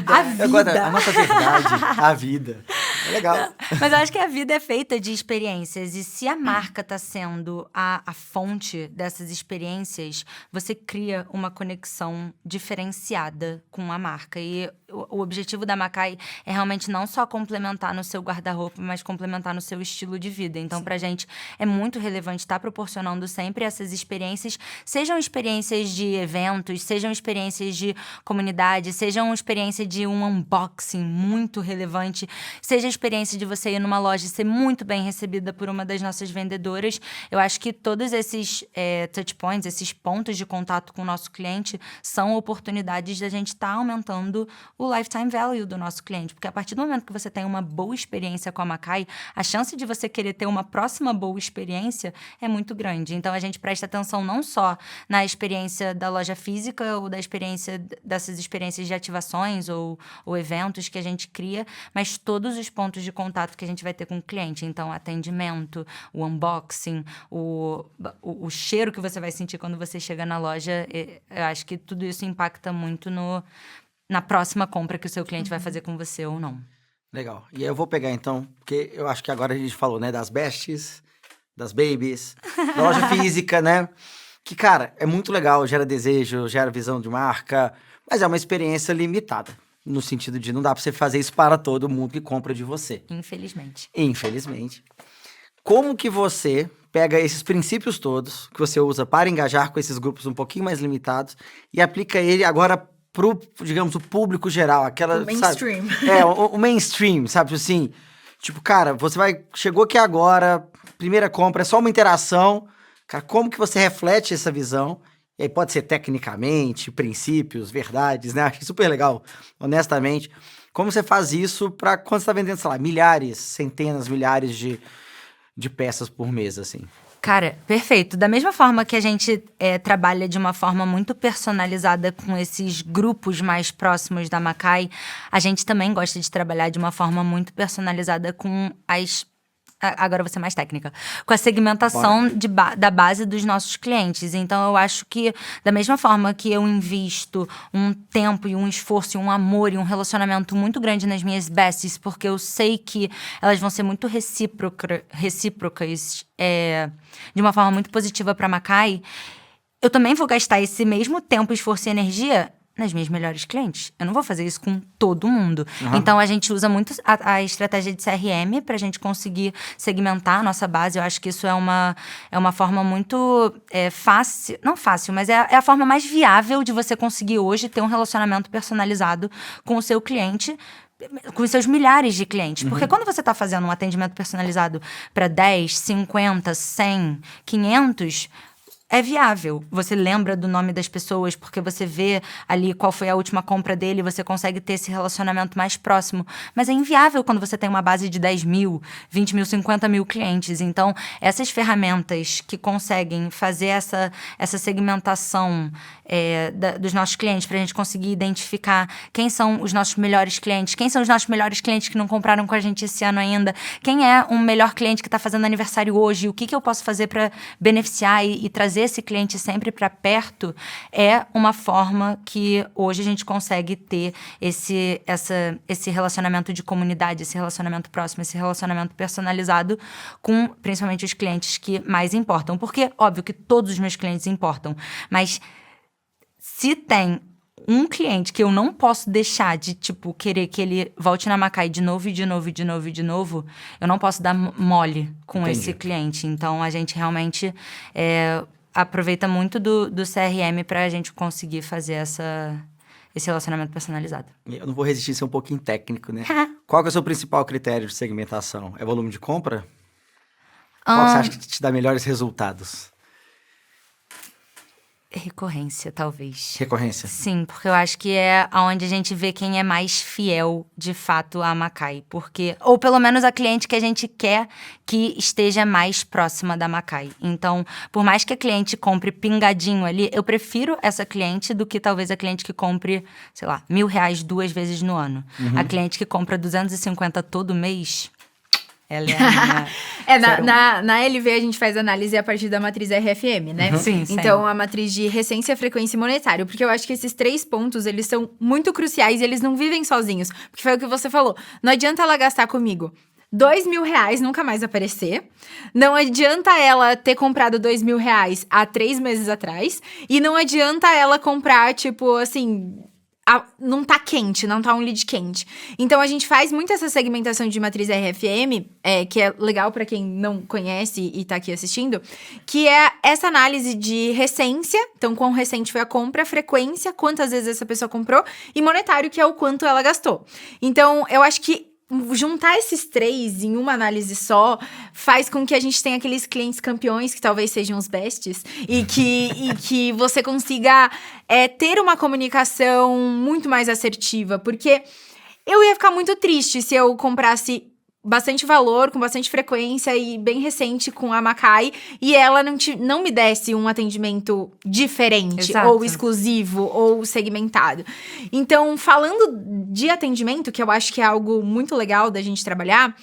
[SPEAKER 1] A vida.
[SPEAKER 2] Eu gosto a nossa verdade, a vida. É legal.
[SPEAKER 1] Mas eu acho que a vida é feita de experiências. E se a marca está sendo a fonte dessas experiências, você cria uma conexão diferenciada com a marca. E o objetivo da Macai é realmente não só complementar no seu guarda-roupa, mas complementar no seu estilo de vida. Então, pra gente, é muito relevante estar proporcionando sempre essas experiências, sejam experiências de eventos, sejam experiências de comunidade, sejam experiência de um unboxing muito relevante, seja a experiência de você ir numa loja e ser muito bem recebida por uma das nossas vendedoras. Eu acho que todos esses touch points, esses pontos de contato com o nosso cliente, são oportunidades da gente estar aumentando o lifetime value do nosso cliente. Porque a partir do momento que você tem uma boa experiência com a Macai, a chance de você querer ter uma próxima boa experiência é muito grande. Então, a gente presta atenção não só na experiência da loja física ou da experiência dessas experiências de ativações ou eventos que a gente cria, mas todos os pontos de contato que a gente vai ter com o cliente. Então, atendimento, o unboxing, o cheiro que você vai sentir quando você chega na loja, eu acho que tudo isso impacta muito na próxima compra que o seu cliente vai fazer com você ou não.
[SPEAKER 2] Legal. E eu vou pegar, então, porque eu acho que agora a gente falou, né, das besties, das babies, da loja física, né? Que, cara, é muito legal, gera desejo, gera visão de marca, mas é uma experiência limitada. No sentido de não dá pra você fazer isso para todo mundo que compra de você.
[SPEAKER 1] Infelizmente.
[SPEAKER 2] Infelizmente. Como que você pega esses princípios todos que você usa para engajar com esses grupos um pouquinho mais limitados e aplica ele agora pro, digamos, o público geral, aquela,
[SPEAKER 3] o mainstream.
[SPEAKER 2] Sabe? O mainstream, sabe? Assim, tipo, cara, chegou aqui agora, primeira compra, é só uma interação. Cara, como que você reflete essa visão? E aí pode ser tecnicamente, princípios, verdades, né? Acho super legal, honestamente. Como você faz isso para quando você tá vendendo, sei lá, milhares, centenas, milhares de peças por mês, assim?
[SPEAKER 1] Cara, perfeito. Da mesma forma que a gente trabalha de uma forma muito personalizada com esses grupos mais próximos da Macai, a gente também gosta de trabalhar de uma forma muito personalizada com agora eu vou ser mais técnica. Com a segmentação da base dos nossos clientes. Então, eu acho que, da mesma forma que eu invisto um tempo e um esforço e um amor e um relacionamento muito grande nas minhas besties, porque eu sei que elas vão ser muito recíprocas de uma forma muito positiva para Macai, eu também vou gastar esse mesmo tempo, esforço e energia nas minhas melhores clientes. Eu não vou fazer isso com todo mundo. Uhum. Então, a gente usa muito a estratégia de CRM pra gente conseguir segmentar a nossa base. Eu acho que isso é uma forma muito fácil... Não fácil, mas é a forma mais viável de você conseguir hoje ter um relacionamento personalizado com o seu cliente, com os seus milhares de clientes. Porque quando você está fazendo um atendimento personalizado para 10, 50, 100, 500... é viável. Você lembra do nome das pessoas porque você vê ali qual foi a última compra dele e você consegue ter esse relacionamento mais próximo. Mas é inviável quando você tem uma base de 10 mil, 20 mil, 50 mil clientes. Então, essas ferramentas que conseguem fazer essa segmentação dos nossos clientes para a gente conseguir identificar quem são os nossos melhores clientes, quem são os nossos melhores clientes que não compraram com a gente esse ano ainda, quem é um melhor cliente que está fazendo aniversário hoje, o que eu posso fazer para beneficiar e trazer esse cliente sempre para perto, é uma forma que hoje a gente consegue ter esse relacionamento de comunidade, esse relacionamento próximo, esse relacionamento personalizado com principalmente os clientes que mais importam. Porque, óbvio que todos os meus clientes importam, mas se tem um cliente que eu não posso deixar de, querer que ele volte na Macai de novo, eu não posso dar mole com esse cliente. Então, a gente realmente aproveita muito do CRM para a gente conseguir fazer esse relacionamento personalizado.
[SPEAKER 2] Eu não vou resistir a ser um pouquinho técnico, né? Qual que é o seu principal critério de segmentação? É volume de compra? Qual que você acha que te dá melhores resultados?
[SPEAKER 1] Recorrência, talvez.
[SPEAKER 2] Recorrência?
[SPEAKER 1] Sim, porque eu acho que é onde a gente vê quem é mais fiel, de fato, à Macai. Ou pelo menos a cliente que a gente quer que esteja mais próxima da Macai. Então, por mais que a cliente compre pingadinho ali, eu prefiro essa cliente do que talvez a cliente que compre, sei lá, R$1.000 2 vezes no ano. A cliente que compra 250 todo mês... ela é a minha...
[SPEAKER 3] Na LV a gente faz análise a partir da matriz RFM, né?
[SPEAKER 1] Sim,
[SPEAKER 3] então, a matriz de recência, frequência e monetário. Porque eu acho que esses 3 pontos, eles são muito cruciais e eles não vivem sozinhos. Porque foi o que você falou. Não adianta ela gastar comigo R$2.000, nunca mais aparecer. Não adianta ela ter comprado R$2.000 há 3 meses atrás. E não adianta ela comprar, não tá quente, não tá um lead quente. Então, a gente faz muito essa segmentação de matriz RFM, que é legal pra quem não conhece e tá aqui assistindo, que é essa análise de recência, então, quão recente foi a compra, frequência, quantas vezes essa pessoa comprou, e monetário, que é o quanto ela gastou. Então, eu acho que juntar esses 3 em uma análise só faz com que a gente tenha aqueles clientes campeões, que talvez sejam os besties, e que você consiga ter uma comunicação muito mais assertiva. Porque eu ia ficar muito triste se eu comprasse bastante valor, com bastante frequência e bem recente com a Macai, e ela não me desse um atendimento diferente,
[SPEAKER 1] Exato.
[SPEAKER 3] ou exclusivo, ou segmentado. Então, falando de atendimento, que eu acho que é algo muito legal da gente trabalhar,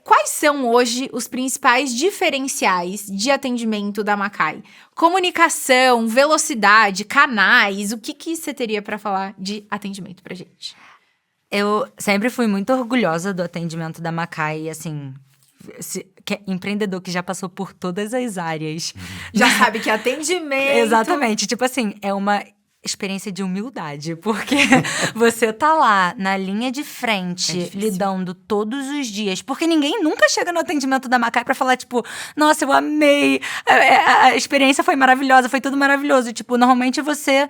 [SPEAKER 3] quais são hoje os principais diferenciais de atendimento da Macai? Comunicação, velocidade, canais, o que você teria para falar de atendimento pra gente?
[SPEAKER 1] Eu sempre fui muito orgulhosa do atendimento da Macai, assim... empreendedor que já passou por todas as áreas.
[SPEAKER 3] Já sabe que é atendimento...
[SPEAKER 1] Exatamente. É uma experiência de humildade, porque você tá lá na linha de frente, lidando todos os dias, porque ninguém nunca chega no atendimento da Macai pra falar, nossa, eu amei, a experiência foi maravilhosa, foi tudo maravilhoso. Normalmente você...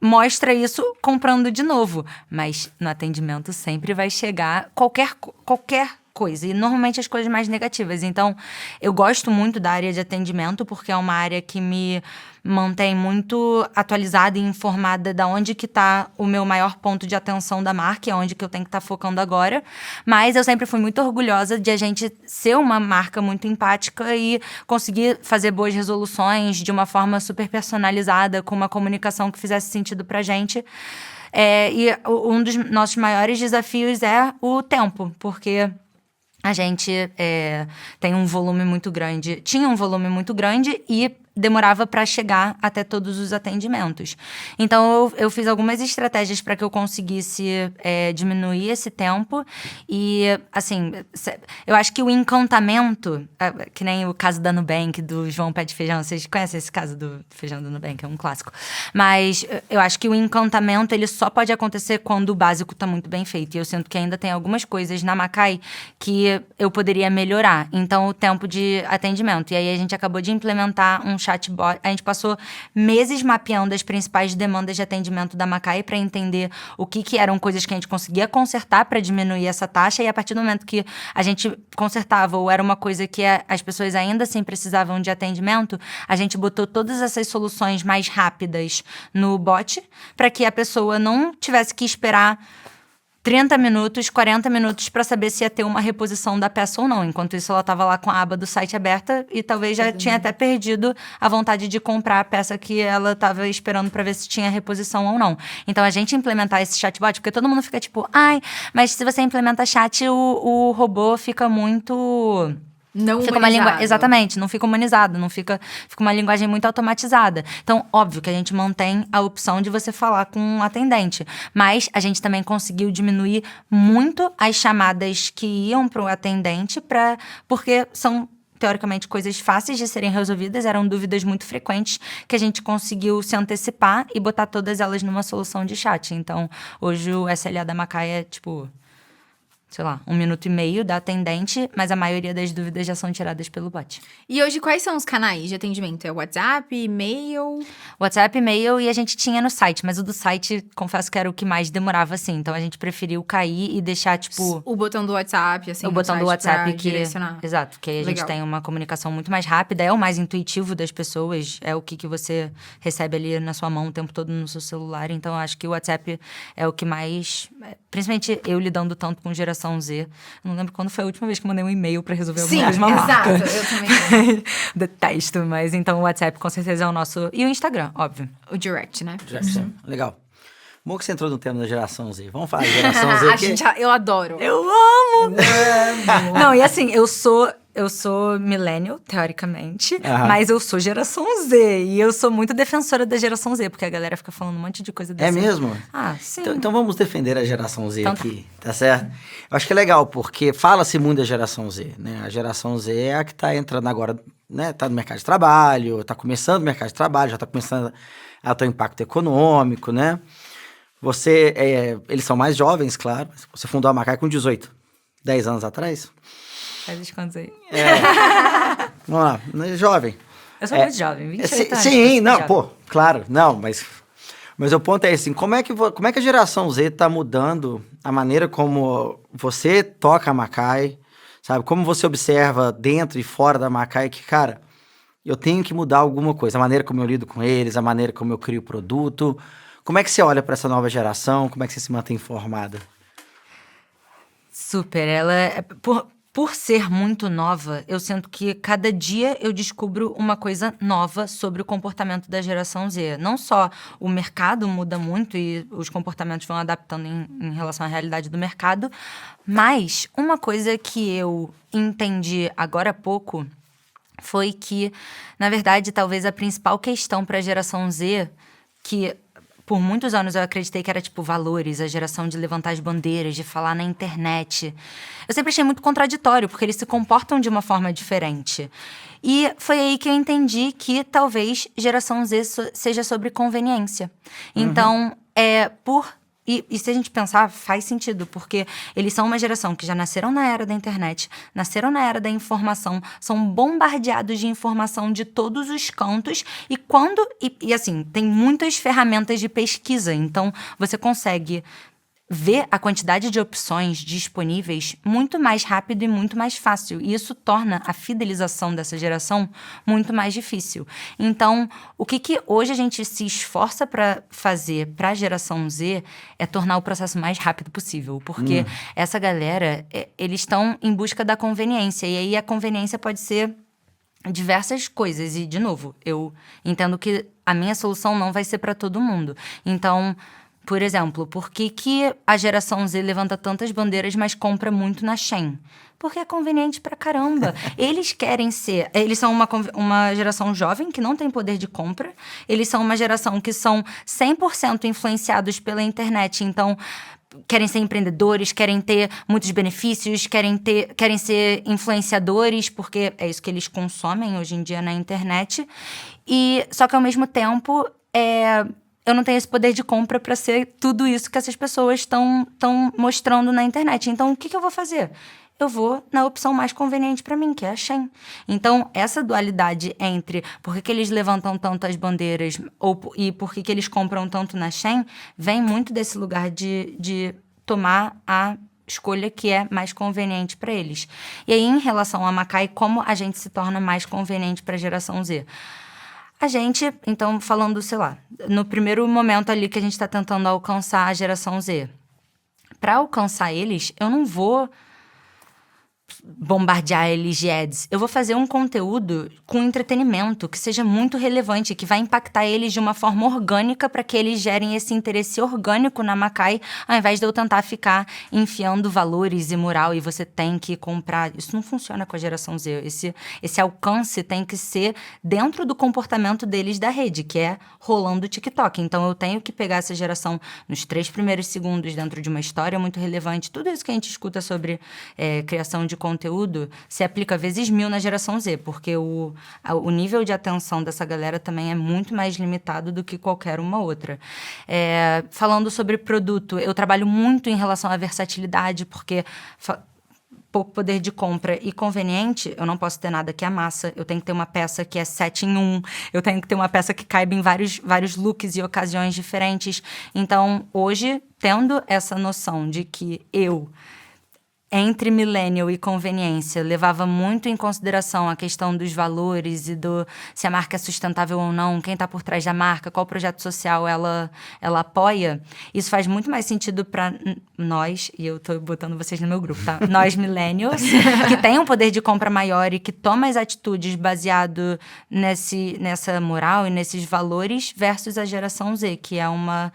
[SPEAKER 1] mostra isso comprando de novo. Mas no atendimento sempre vai chegar qualquer coisa. E normalmente as coisas mais negativas. Então, eu gosto muito da área de atendimento, porque é uma área que me mantém muito atualizada e informada de onde que tá o meu maior ponto de atenção da marca, e onde que eu tenho que estar focando agora. Mas eu sempre fui muito orgulhosa de a gente ser uma marca muito empática e conseguir fazer boas resoluções de uma forma super personalizada, com uma comunicação que fizesse sentido pra gente. E um dos nossos maiores desafios é o tempo, porque a gente tem um volume muito grande, tinha um volume muito grande e demorava para chegar até todos os atendimentos. Então, eu fiz algumas estratégias para que eu conseguisse diminuir esse tempo. E, assim, eu acho que o encantamento, que nem o caso da Nubank, do João Pé de Feijão, vocês conhecem esse caso do feijão do Nubank? É um clássico. Mas eu acho que o encantamento, ele só pode acontecer quando o básico tá muito bem feito. E eu sinto que ainda tem algumas coisas na Macai que eu poderia melhorar. Então, o tempo de atendimento. E aí, a gente acabou de implementar um chatbot. A gente passou meses mapeando as principais demandas de atendimento da Macai para entender o que eram coisas que a gente conseguia consertar para diminuir essa taxa. E a partir do momento que a gente consertava ou era uma coisa que as pessoas ainda assim precisavam de atendimento, a gente botou todas essas soluções mais rápidas no bot para que a pessoa não tivesse que esperar 30 minutos, 40 minutos para saber se ia ter uma reposição da peça ou não. Enquanto isso, ela estava lá com a aba do site aberta e talvez já tinha até perdido a vontade de comprar a peça que ela estava esperando para ver se tinha reposição ou não. Então, a gente implementar esse chatbot, porque todo mundo fica tipo, mas se você implementa chat, o robô fica muito...
[SPEAKER 3] Não
[SPEAKER 1] fica
[SPEAKER 3] humanizado.
[SPEAKER 1] Exatamente, não fica humanizado, fica uma linguagem muito automatizada. Então, óbvio que a gente mantém a opção de você falar com um atendente, mas a gente também conseguiu diminuir muito as chamadas que iam para o atendente, porque são teoricamente coisas fáceis de serem resolvidas, eram dúvidas muito frequentes que a gente conseguiu se antecipar e botar todas elas numa solução de chat. Então, hoje o SLA da Macai é tipo... sei lá, 1 minuto e meio da atendente, mas a maioria das dúvidas já são tiradas pelo bot.
[SPEAKER 3] E hoje, quais são os canais de atendimento? É WhatsApp, e-mail?
[SPEAKER 1] WhatsApp, e-mail, e a gente tinha no site, mas o do site, confesso que era o que mais demorava, assim. Então, a gente preferiu cair e deixar, tipo...
[SPEAKER 3] o botão do WhatsApp, assim,
[SPEAKER 1] o botão do WhatsApp
[SPEAKER 3] pra
[SPEAKER 1] que...
[SPEAKER 3] direcionar.
[SPEAKER 1] Exato, que aí a gente tem uma comunicação muito mais rápida, é o mais intuitivo das pessoas, é o que você recebe ali na sua mão o tempo todo no seu celular. Então, eu acho que o WhatsApp é o que mais... Principalmente eu lidando tanto com geração Z. Eu não lembro quando foi a última vez que eu mandei um e-mail pra resolver alguma coisa de uma marca.
[SPEAKER 3] Exato, eu também.
[SPEAKER 1] Detesto, mas então o WhatsApp com certeza é o nosso... E o Instagram, óbvio.
[SPEAKER 3] O direct, né?
[SPEAKER 2] Legal. Bom que você entrou no tema da geração Z. Vamos falar de geração Z.
[SPEAKER 3] Eu adoro.
[SPEAKER 1] Eu amo! Não, e assim, eu sou millennial, teoricamente, mas eu sou geração Z. E eu sou muito defensora da geração Z, porque a galera fica falando um monte de coisa dessa.
[SPEAKER 2] É mesmo?
[SPEAKER 1] Ah, sim.
[SPEAKER 2] Então vamos defender a geração Z aqui, tá certo? Eu acho que é legal, porque fala-se muito da geração Z, né? A geração Z é a que tá entrando agora, né? Tá no mercado de trabalho, tá começando o mercado de trabalho, já tá começando a ter um impacto econômico, né? Eles são mais jovens, claro. Você fundou a Macai com 18, 10 anos atrás.
[SPEAKER 1] Faz os contos aí.
[SPEAKER 2] Vamos lá, jovem.
[SPEAKER 1] Eu sou muito jovem, 28 anos.
[SPEAKER 2] Sim, não, pô, claro, não, mas o ponto é assim, como é que a geração Z tá mudando a maneira como você toca a Macai, sabe? Como você observa dentro e fora da Macai que, cara, eu tenho que mudar alguma coisa, a maneira como eu lido com eles, a maneira como eu crio o produto. Como é que você olha para essa nova geração? Como é que você se mantém informada?
[SPEAKER 1] Super, ela é... Por ser muito nova, eu sinto que cada dia eu descubro uma coisa nova sobre o comportamento da geração Z. Não só o mercado muda muito e os comportamentos vão adaptando em relação à realidade do mercado, mas uma coisa que eu entendi agora há pouco foi que, na verdade, talvez a principal questão para a geração Z, que... por muitos anos eu acreditei que era, tipo, valores, a geração de levantar as bandeiras, de falar na internet. Eu sempre achei muito contraditório, porque eles se comportam de uma forma diferente. E foi aí que eu entendi que talvez geração Z seja sobre conveniência. Então, E se a gente pensar, faz sentido, porque eles são uma geração que já nasceram na era da internet, nasceram na era da informação, são bombardeados de informação de todos os cantos, e assim, tem muitas ferramentas de pesquisa, então você consegue vê a quantidade de opções disponíveis muito mais rápido e muito mais fácil. E isso torna a fidelização dessa geração muito mais difícil. Então, o que hoje a gente se esforça para fazer para a geração Z é tornar o processo mais rápido possível. Porque essa galera, eles estão em busca da conveniência. E aí a conveniência pode ser diversas coisas. E, de novo, eu entendo que a minha solução não vai ser para todo mundo. Então, por exemplo, por que a geração Z levanta tantas bandeiras, mas compra muito na Shein? Porque é conveniente pra caramba. Eles são uma geração jovem que não tem poder de compra. Eles são uma geração que são 100% influenciados pela internet. Então, querem ser empreendedores, querem ter muitos benefícios, querem ser influenciadores, porque é isso que eles consomem hoje em dia na internet. Só que, ao mesmo tempo, eu não tenho esse poder de compra para ser tudo isso que essas pessoas estão mostrando na internet. Então, o que eu vou fazer? Eu vou na opção mais conveniente para mim, que é a Shein. Então, essa dualidade entre por que eles levantam tantas bandeiras e por que eles compram tanto na Shein, vem muito desse lugar de tomar a escolha que é mais conveniente para eles. E aí, em relação a Macai, como a gente se torna mais conveniente para a geração Z? A gente, então, falando, sei lá, no primeiro momento ali que a gente está tentando alcançar a geração Z. Para alcançar eles, eu não vou bombardear eles de ads. Eu vou fazer um conteúdo com entretenimento, que seja muito relevante, que vai impactar eles de uma forma orgânica para que eles gerem esse interesse orgânico na Macai, ao invés de eu tentar ficar enfiando valores e moral e você tem que comprar. Isso não funciona com a geração Z. Esse alcance tem que ser dentro do comportamento deles da rede, que é rolando o TikTok. Então, eu tenho que pegar essa geração nos 3 primeiros segundos dentro de uma história muito relevante. Tudo isso que a gente escuta sobre criação de conteúdo se aplica vezes 1000 na geração Z, porque o nível de atenção dessa galera também é muito mais limitado do que qualquer uma outra. Falando sobre produto, eu trabalho muito em relação à versatilidade, porque pouco poder de compra e conveniente, eu não posso ter nada que amassa, eu tenho que ter uma peça que é 7 em 1, eu tenho que ter uma peça que caiba em vários looks e ocasiões diferentes. Então, hoje, tendo essa noção de que entre millennial e conveniência, levava muito em consideração a questão dos valores e se a marca é sustentável ou não, quem está por trás da marca, qual projeto social ela apoia. Isso faz muito mais sentido para nós, e eu estou botando vocês no meu grupo, tá? Nós millennials, que tem um poder de compra maior e que toma as atitudes baseado nessa moral e nesses valores, versus a geração Z, que é uma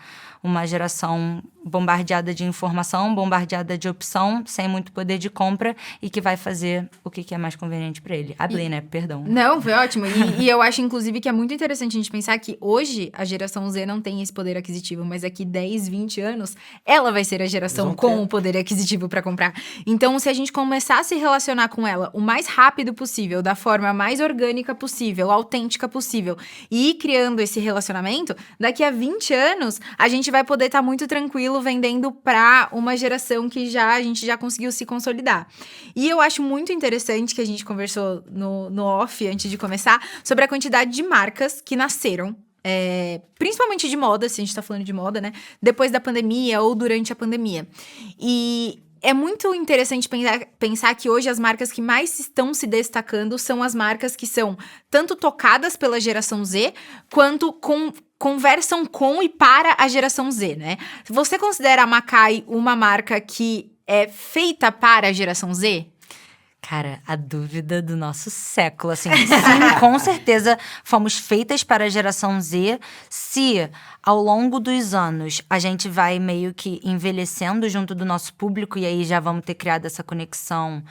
[SPEAKER 1] geração bombardeada de informação, bombardeada de opção, sem muito poder de compra e que vai fazer o que é mais conveniente para ele. Hablei, né? Perdão.
[SPEAKER 3] Não, foi ótimo. E eu acho, inclusive, que é muito interessante a gente pensar que hoje a geração Z não tem esse poder aquisitivo, mas daqui 10, 20 anos, ela vai ser a geração com o poder aquisitivo para comprar. Então, se a gente começar a se relacionar com ela o mais rápido possível, da forma mais orgânica possível, autêntica possível, e ir criando esse relacionamento, daqui a 20 anos, a gente vai poder estar muito tranquilo vendendo para uma geração que a gente já conseguiu se consolidar. E eu acho muito interessante que a gente conversou no off, antes de começar, sobre a quantidade de marcas que nasceram, principalmente de moda, se a gente tá falando de moda, né? Depois da pandemia ou durante a pandemia. E é muito interessante pensar que hoje as marcas que mais estão se destacando são as marcas que são tanto tocadas pela geração Z, quanto conversam com e para a geração Z, né? Você considera a Macai uma marca que é feita para a geração Z?
[SPEAKER 1] Cara, a dúvida do nosso século, assim, sim, com certeza fomos feitas para a geração Z, se ao longo dos anos a gente vai meio que envelhecendo junto do nosso público e aí já vamos ter criado essa conexão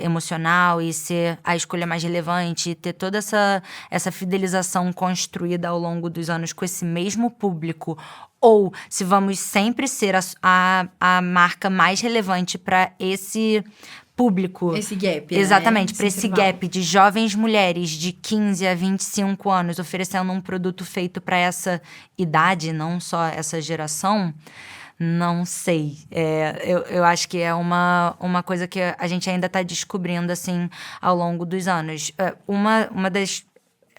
[SPEAKER 1] emocional e ser a escolha mais relevante e ter toda essa fidelização construída ao longo dos anos com esse mesmo público, ou se vamos sempre ser a marca mais relevante para esse público.
[SPEAKER 3] Esse gap,
[SPEAKER 1] exatamente,
[SPEAKER 3] né?
[SPEAKER 1] para esse gap de jovens mulheres de 15 a 25 anos oferecendo um produto feito para essa idade, não só essa geração. Não sei. Eu acho que é uma coisa que a gente ainda está descobrindo, assim, ao longo dos anos.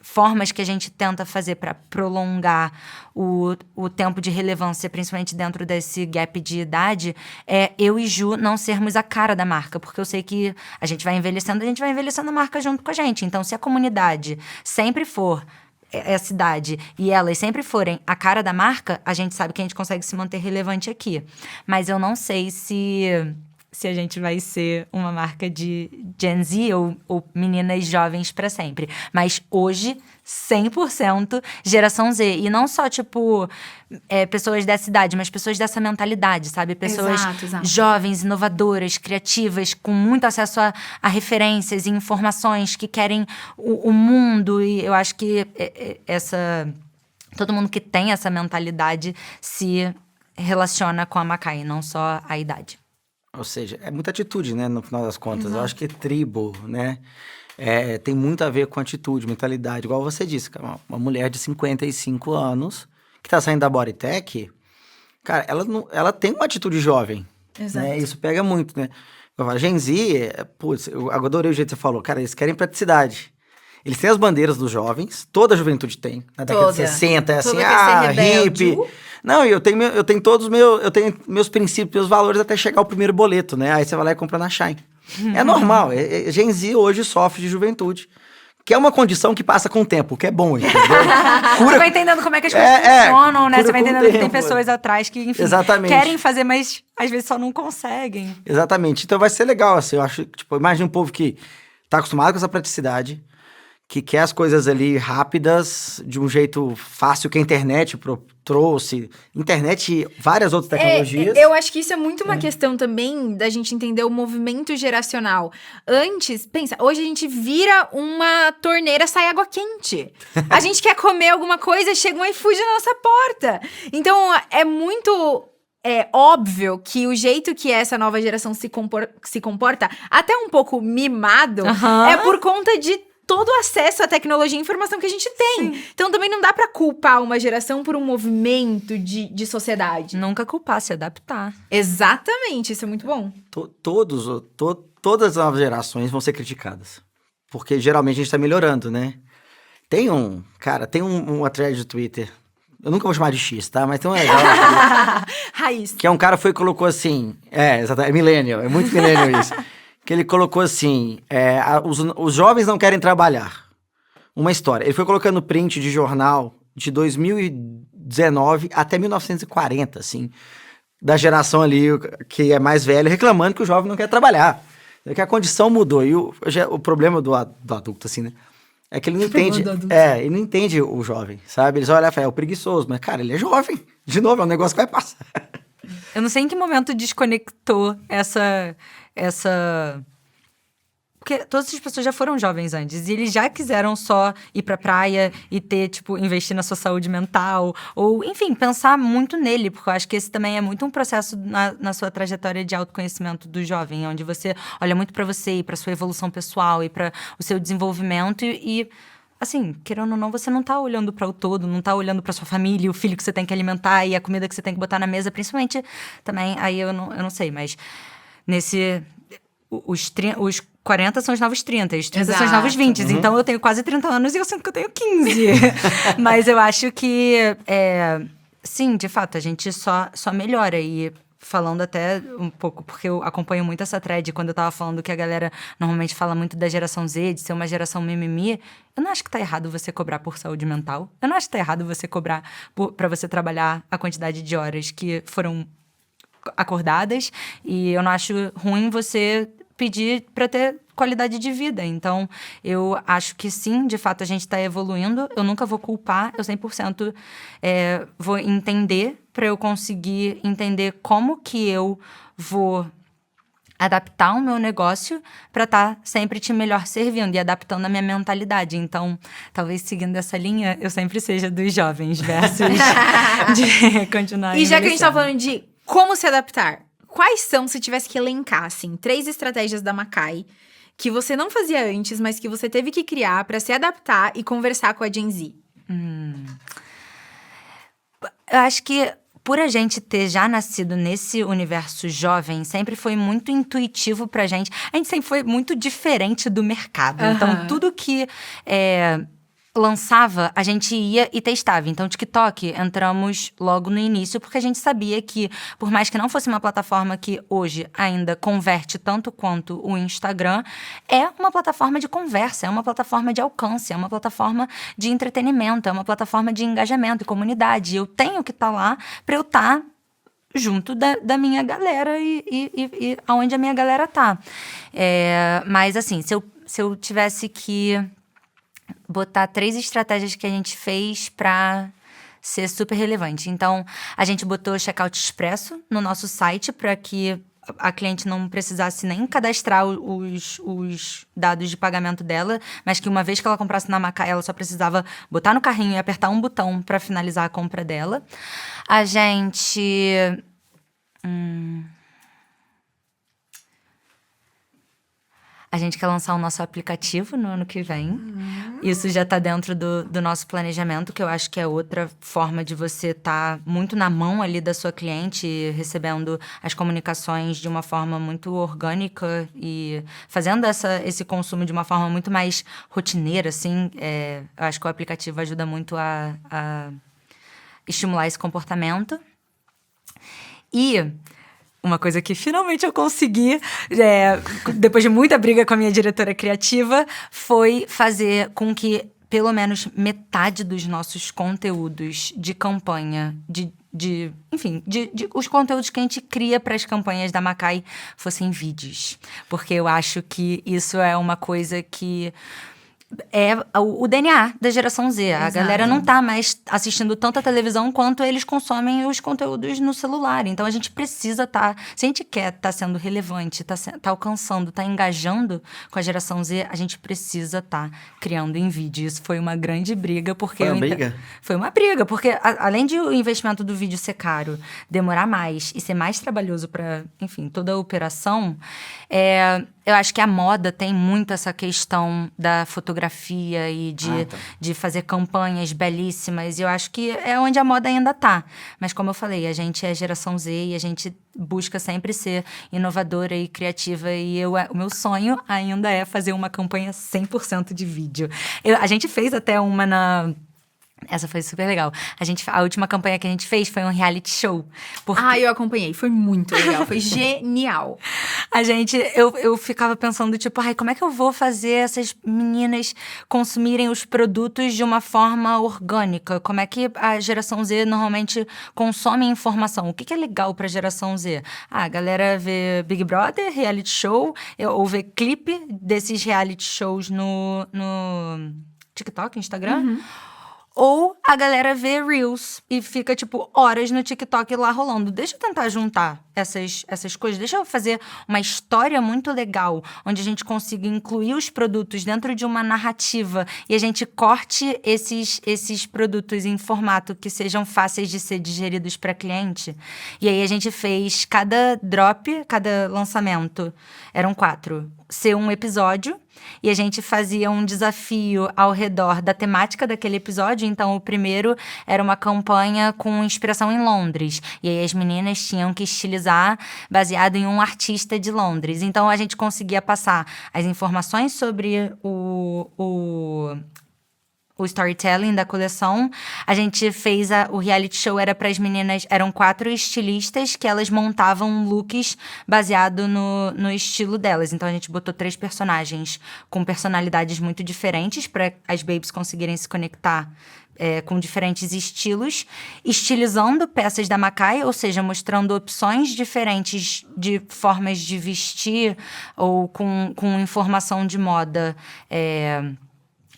[SPEAKER 1] formas que a gente tenta fazer para prolongar o tempo de relevância, principalmente dentro desse gap de idade, é eu e Ju não sermos a cara da marca, porque eu sei que a gente vai envelhecendo a marca junto com a gente. Então, se a comunidade sempre for essa idade e elas sempre forem a cara da marca, a gente sabe que a gente consegue se manter relevante aqui. Mas eu não sei se a gente vai ser uma marca de Gen Z ou meninas jovens para sempre. Mas hoje, 100% geração Z. E não só, tipo, pessoas dessa idade, mas pessoas dessa mentalidade, sabe? Pessoas
[SPEAKER 3] Exato.
[SPEAKER 1] jovens, inovadoras, criativas, com muito acesso a referências e informações, que querem o mundo. E eu acho que todo mundo que tem essa mentalidade se relaciona com a Macai, não só a idade.
[SPEAKER 2] Ou seja, é muita atitude, né, no final das contas.
[SPEAKER 3] Exato.
[SPEAKER 2] Eu acho que tribo, né, tem muito a ver com atitude, mentalidade. Igual você disse, cara, uma mulher de 55 anos que tá saindo da Bodytech, cara, ela tem uma atitude jovem.
[SPEAKER 3] Exato.
[SPEAKER 2] Né? Isso pega muito, né? Eu falo, Gen Z, putz, eu adorei o jeito que você falou. Cara, eles querem praticidade. Eles têm as bandeiras dos jovens, toda a juventude tem. Na década de 60, é assim, hippie. Não, eu tenho meus princípios, meus valores até chegar o primeiro boleto, né? Aí você vai lá e compra na Shine. É normal. Gen Z hoje sofre de juventude. Que é uma condição que passa com o tempo, que é bom, entendeu?
[SPEAKER 1] Você vai entendendo como é que as coisas funcionam, né? Você vai entendendo que tem pessoas atrás que, enfim, querem fazer, mas às vezes só não conseguem.
[SPEAKER 2] Exatamente. Então vai ser legal, assim. Eu acho, tipo, imagina um povo que tá acostumado com essa praticidade, que quer as coisas ali rápidas, de um jeito fácil que a internet trouxe. Internet e várias outras tecnologias.
[SPEAKER 3] Eu acho que isso é muito uma questão também da gente entender o movimento geracional. Antes, pensa, hoje a gente vira uma torneira, sai água quente. A gente quer comer alguma coisa, chega um iFood na nossa porta. Então, é muito óbvio que o jeito que essa nova geração se comporta, até um pouco mimado, é por conta de todo o acesso à tecnologia e informação que a gente tem. Sim. Então, também não dá pra culpar uma geração por um movimento de sociedade.
[SPEAKER 1] Nunca culpar, se adaptar.
[SPEAKER 3] Exatamente, isso é muito bom.
[SPEAKER 2] Todas as novas gerações vão ser criticadas. Porque, geralmente, a gente tá melhorando, né? Tem uma thread do Twitter. Eu nunca vou chamar de X, tá? Mas tem um legal.
[SPEAKER 3] Raiz.
[SPEAKER 2] Que um cara foi e colocou assim... exatamente, é millennial, é muito millennial isso. Que ele colocou assim, os jovens não querem trabalhar. Uma história. Ele foi colocando print de jornal de 2019 até 1940, assim, da geração ali que é mais velha, reclamando que o jovem não quer trabalhar. Que a condição mudou. E o problema do adulto, assim, né? É que ele não entende. Ele não entende o jovem, sabe? Eles olham e falam, é o preguiçoso, mas, cara, ele é jovem. De novo, é um negócio que vai passar.
[SPEAKER 1] Eu não sei em que momento desconectou essa... Porque todas as pessoas já foram jovens antes. E eles já quiseram só ir pra praia e ter, tipo, investir na sua saúde mental. Ou, enfim, pensar muito nele. Porque eu acho que esse também é muito um processo na sua trajetória de autoconhecimento do jovem. Onde você olha muito pra você e pra sua evolução pessoal e pra o seu desenvolvimento. E assim, querendo ou não, você não tá olhando para o todo, não tá olhando para sua família, o filho que você tem que alimentar e a comida que você tem que botar na mesa, principalmente também, aí eu não sei, mas os 40 são os novos 30, os 30 são os novos 20, então eu tenho quase 30 anos e eu sinto que eu tenho 15. Mas eu acho que, sim, de fato, a gente só melhora. E falando até um pouco, porque eu acompanho muito essa thread, quando eu tava falando que a galera normalmente fala muito da geração Z, de ser uma geração mimimi, eu não acho que tá errado você cobrar por saúde mental. Eu não acho que tá errado você cobrar pra você trabalhar a quantidade de horas que foram acordadas, e eu não acho ruim você pedir para ter qualidade de vida. Então, eu acho que sim, de fato, a gente está evoluindo. Eu nunca vou culpar, eu 100% vou entender para eu conseguir entender como que eu vou adaptar o meu negócio para estar sempre te melhor servindo e adaptando a minha mentalidade. Então, talvez seguindo essa linha, eu sempre seja dos jovens versus de continuar.
[SPEAKER 3] E já que a gente tá falando de como se adaptar, quais são, se tivesse que elencar, assim, 3 estratégias da Macai que você não fazia antes, mas que você teve que criar para se adaptar e conversar com a Gen Z?
[SPEAKER 1] Eu acho que por a gente ter já nascido nesse universo jovem, sempre foi muito intuitivo pra gente. A gente sempre foi muito diferente do mercado. Então, tudo que lançava, a gente ia e testava. Então, TikTok, entramos logo no início, porque a gente sabia que, por mais que não fosse uma plataforma que hoje ainda converte tanto quanto o Instagram, é uma plataforma de conversa, é uma plataforma de alcance, é uma plataforma de entretenimento, é uma plataforma de engajamento e comunidade. Eu tenho que estar lá para eu estar junto da minha galera e aonde a minha galera tá. Mas, assim, se eu tivesse que botar 3 estratégias que a gente fez para ser super relevante. Então, a gente botou checkout expresso no nosso site para que a cliente não precisasse nem cadastrar os dados de pagamento dela, mas que uma vez que ela comprasse na Macai, ela só precisava botar no carrinho e apertar um botão para finalizar a compra dela. A gente... A gente quer lançar o nosso aplicativo no ano que vem. Isso já está dentro do nosso planejamento, que eu acho que é outra forma de você estar muito na mão ali da sua cliente, recebendo as comunicações de uma forma muito orgânica e fazendo esse consumo de uma forma muito mais rotineira, assim. Eu acho que o aplicativo ajuda muito a estimular esse comportamento. E... uma coisa que finalmente eu consegui, depois de muita briga com a minha diretora criativa, foi fazer com que pelo menos metade dos nossos conteúdos de campanha, enfim, os conteúdos que a gente cria para as campanhas da Macai fossem vídeos. Porque eu acho que isso é uma coisa que... é o DNA da geração Z.
[SPEAKER 3] Exato.
[SPEAKER 1] A galera não tá mais assistindo tanta televisão quanto eles consomem os conteúdos no celular. Então, a gente precisa se a gente quer estar sendo relevante, tá alcançando, tá engajando com a geração Z, a gente precisa estar criando em vídeo. Isso foi uma grande briga, porque...
[SPEAKER 2] Foi uma briga?
[SPEAKER 1] Foi uma briga, porque além de o investimento do vídeo ser caro, demorar mais e ser mais trabalhoso para, enfim, toda a operação, eu acho que a moda tem muito essa questão da fotografia e de fazer campanhas belíssimas. E eu acho que é onde a moda ainda tá. Mas como eu falei, a gente é geração Z e a gente busca sempre ser inovadora e criativa. E o meu sonho ainda é fazer uma campanha 100% de vídeo. A gente fez até uma Essa foi super legal. A última campanha que a gente fez foi um reality show.
[SPEAKER 3] Eu acompanhei. Foi muito legal. Foi genial.
[SPEAKER 1] Eu ficava pensando, tipo, como é que eu vou fazer essas meninas consumirem os produtos de uma forma orgânica? Como é que a geração Z normalmente consome informação? O que é legal pra geração Z? A galera vê Big Brother, reality show, ou vê clipe desses reality shows no TikTok, Instagram. Ou a galera vê Reels e fica, tipo, horas no TikTok lá rolando. Deixa eu tentar juntar essas coisas. Deixa eu fazer uma história muito legal, onde a gente consiga incluir os produtos dentro de uma narrativa e a gente corte esses produtos em formato que sejam fáceis de ser digeridos para cliente. E aí a gente fez cada lançamento, eram 4, ser um episódio. E a gente fazia um desafio ao redor da temática daquele episódio. Então, o primeiro era uma campanha com inspiração em Londres. E aí as meninas tinham que estilizar baseado em um artista de Londres. Então, a gente conseguia passar as informações sobre o storytelling da coleção. A gente fez o reality show, era para as meninas, eram 4 estilistas que elas montavam looks baseado no estilo delas. Então a gente botou 3 personagens com personalidades muito diferentes para as babes conseguirem se conectar com diferentes estilos, estilizando peças da Macai, ou seja, mostrando opções diferentes de formas de vestir ou com informação de moda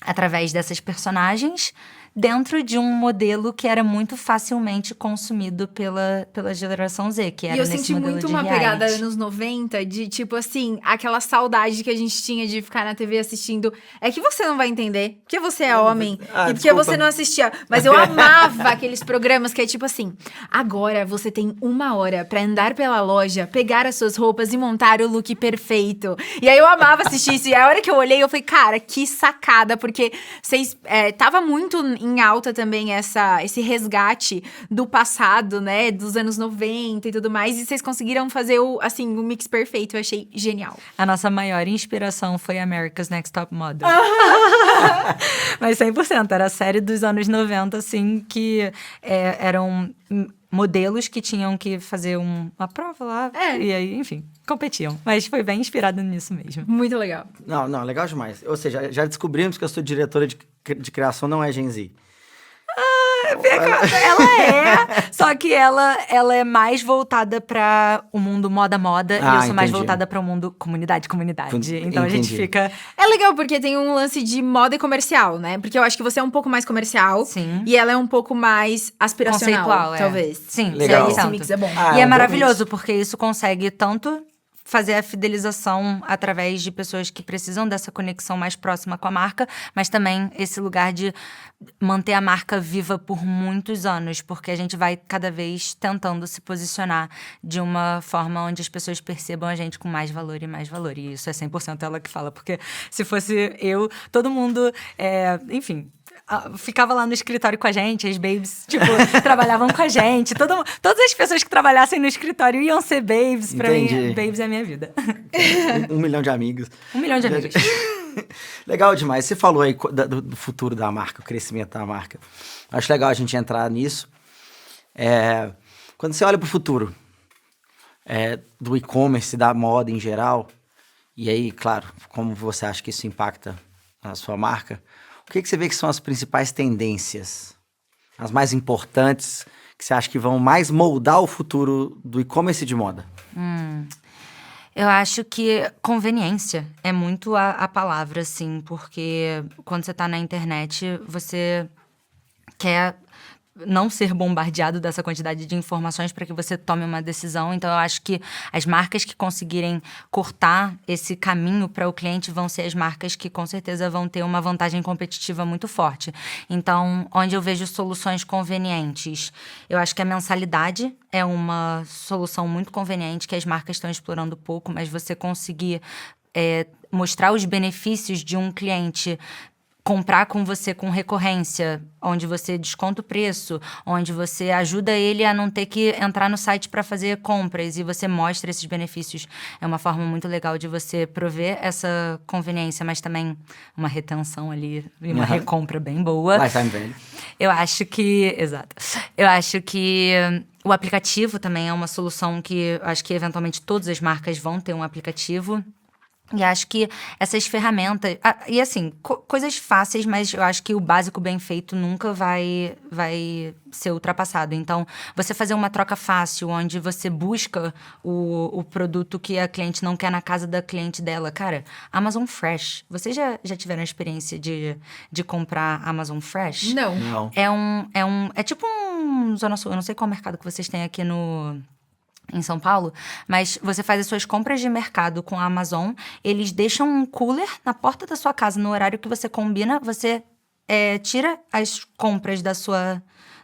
[SPEAKER 1] através dessas personagens, dentro de um modelo que era muito facilmente consumido pela geração Z, que era nesse modelo de reality.
[SPEAKER 3] E eu senti muito uma pegada anos 90, de tipo assim, aquela saudade que a gente tinha de ficar na TV assistindo. É que você não vai entender, porque você é homem, e porque você não assistia. Mas eu amava aqueles programas que é tipo assim, agora você tem 1 hora pra andar pela loja, pegar as suas roupas e montar o look perfeito. E aí eu amava assistir isso, e a hora que eu olhei, eu falei, cara, que sacada, porque vocês tava muito em alta também esse resgate do passado, né? Dos anos 90 e tudo mais. E vocês conseguiram fazer o mix perfeito. Eu achei genial.
[SPEAKER 1] A nossa maior inspiração foi America's Next Top Model. Mas 100%, era a série dos anos 90, assim, que eram modelos que tinham que fazer uma prova lá. E aí, enfim, competiam. Mas foi bem inspirado nisso mesmo.
[SPEAKER 3] Muito legal.
[SPEAKER 2] Não, legal demais. Ou seja, já descobrimos que a sua diretora de criação não é Gen Z.
[SPEAKER 1] Ela só que ela é mais voltada para o mundo moda, e eu sou mais voltada para o mundo comunidade. Então a gente fica...
[SPEAKER 3] É legal, porque tem um lance de moda e comercial, né? Porque eu acho que você é um pouco mais comercial.
[SPEAKER 1] Sim.
[SPEAKER 3] E ela é um pouco mais aspiracional,
[SPEAKER 1] conceitual,
[SPEAKER 3] talvez.
[SPEAKER 1] Sim,
[SPEAKER 2] legal.
[SPEAKER 3] Esse mix é bom.
[SPEAKER 1] E é maravilhoso, porque isso consegue tanto fazer a fidelização através de pessoas que precisam dessa conexão mais próxima com a marca, mas também esse lugar de manter a marca viva por muitos anos, porque a gente vai cada vez tentando se posicionar de uma forma onde as pessoas percebam a gente com mais valor. E isso é 100% ela que fala, porque se fosse eu, todo mundo, enfim... ficava lá no escritório com a gente, as babes, tipo, trabalhavam com a gente. Todas as pessoas que trabalhassem no escritório iam ser babes. Pra mim, babes é a minha vida.
[SPEAKER 2] 1 milhão de amigos.
[SPEAKER 1] 1 milhão de amigos.
[SPEAKER 2] Legal demais. Você falou aí do futuro da marca, o crescimento da marca. Acho legal a gente entrar nisso. Quando você olha para o futuro do e-commerce, da moda em geral, e aí, claro, como você acha que isso impacta a sua marca, o que você vê que são as principais tendências, as mais importantes, que você acha que vão mais moldar o futuro do e-commerce de moda?
[SPEAKER 1] Eu acho que conveniência é muito a palavra, assim, porque quando você tá na internet, você quer não ser bombardeado dessa quantidade de informações para que você tome uma decisão. Então, eu acho que as marcas que conseguirem cortar esse caminho para o cliente vão ser as marcas que, com certeza, vão ter uma vantagem competitiva muito forte. Então, onde eu vejo soluções convenientes, eu acho que a mensalidade é uma solução muito conveniente que as marcas estão explorando pouco, mas você conseguir mostrar os benefícios de um cliente comprar com você com recorrência, onde você desconta o preço, onde você ajuda ele a não ter que entrar no site para fazer compras e você mostra esses benefícios. É uma forma muito legal de você prover essa conveniência, mas também uma retenção ali e uma recompra bem boa.
[SPEAKER 2] Lifetime value.
[SPEAKER 1] Eu acho que... Exato. Eu acho que o aplicativo também é uma solução que acho que eventualmente todas as marcas vão ter um aplicativo. E acho que essas ferramentas... e assim, coisas fáceis, mas eu acho que o básico bem feito nunca vai ser ultrapassado. Então, você fazer uma troca fácil, onde você busca o produto que a cliente não quer na casa da cliente dela. Cara, Amazon Fresh. Vocês já tiveram a experiência de comprar Amazon Fresh?
[SPEAKER 3] Não.
[SPEAKER 1] É tipo um Zona Sul. Eu não sei qual mercado que vocês têm aqui em São Paulo, mas você faz as suas compras de mercado com a Amazon, eles deixam um cooler na porta da sua casa no horário que você combina, você tira as compras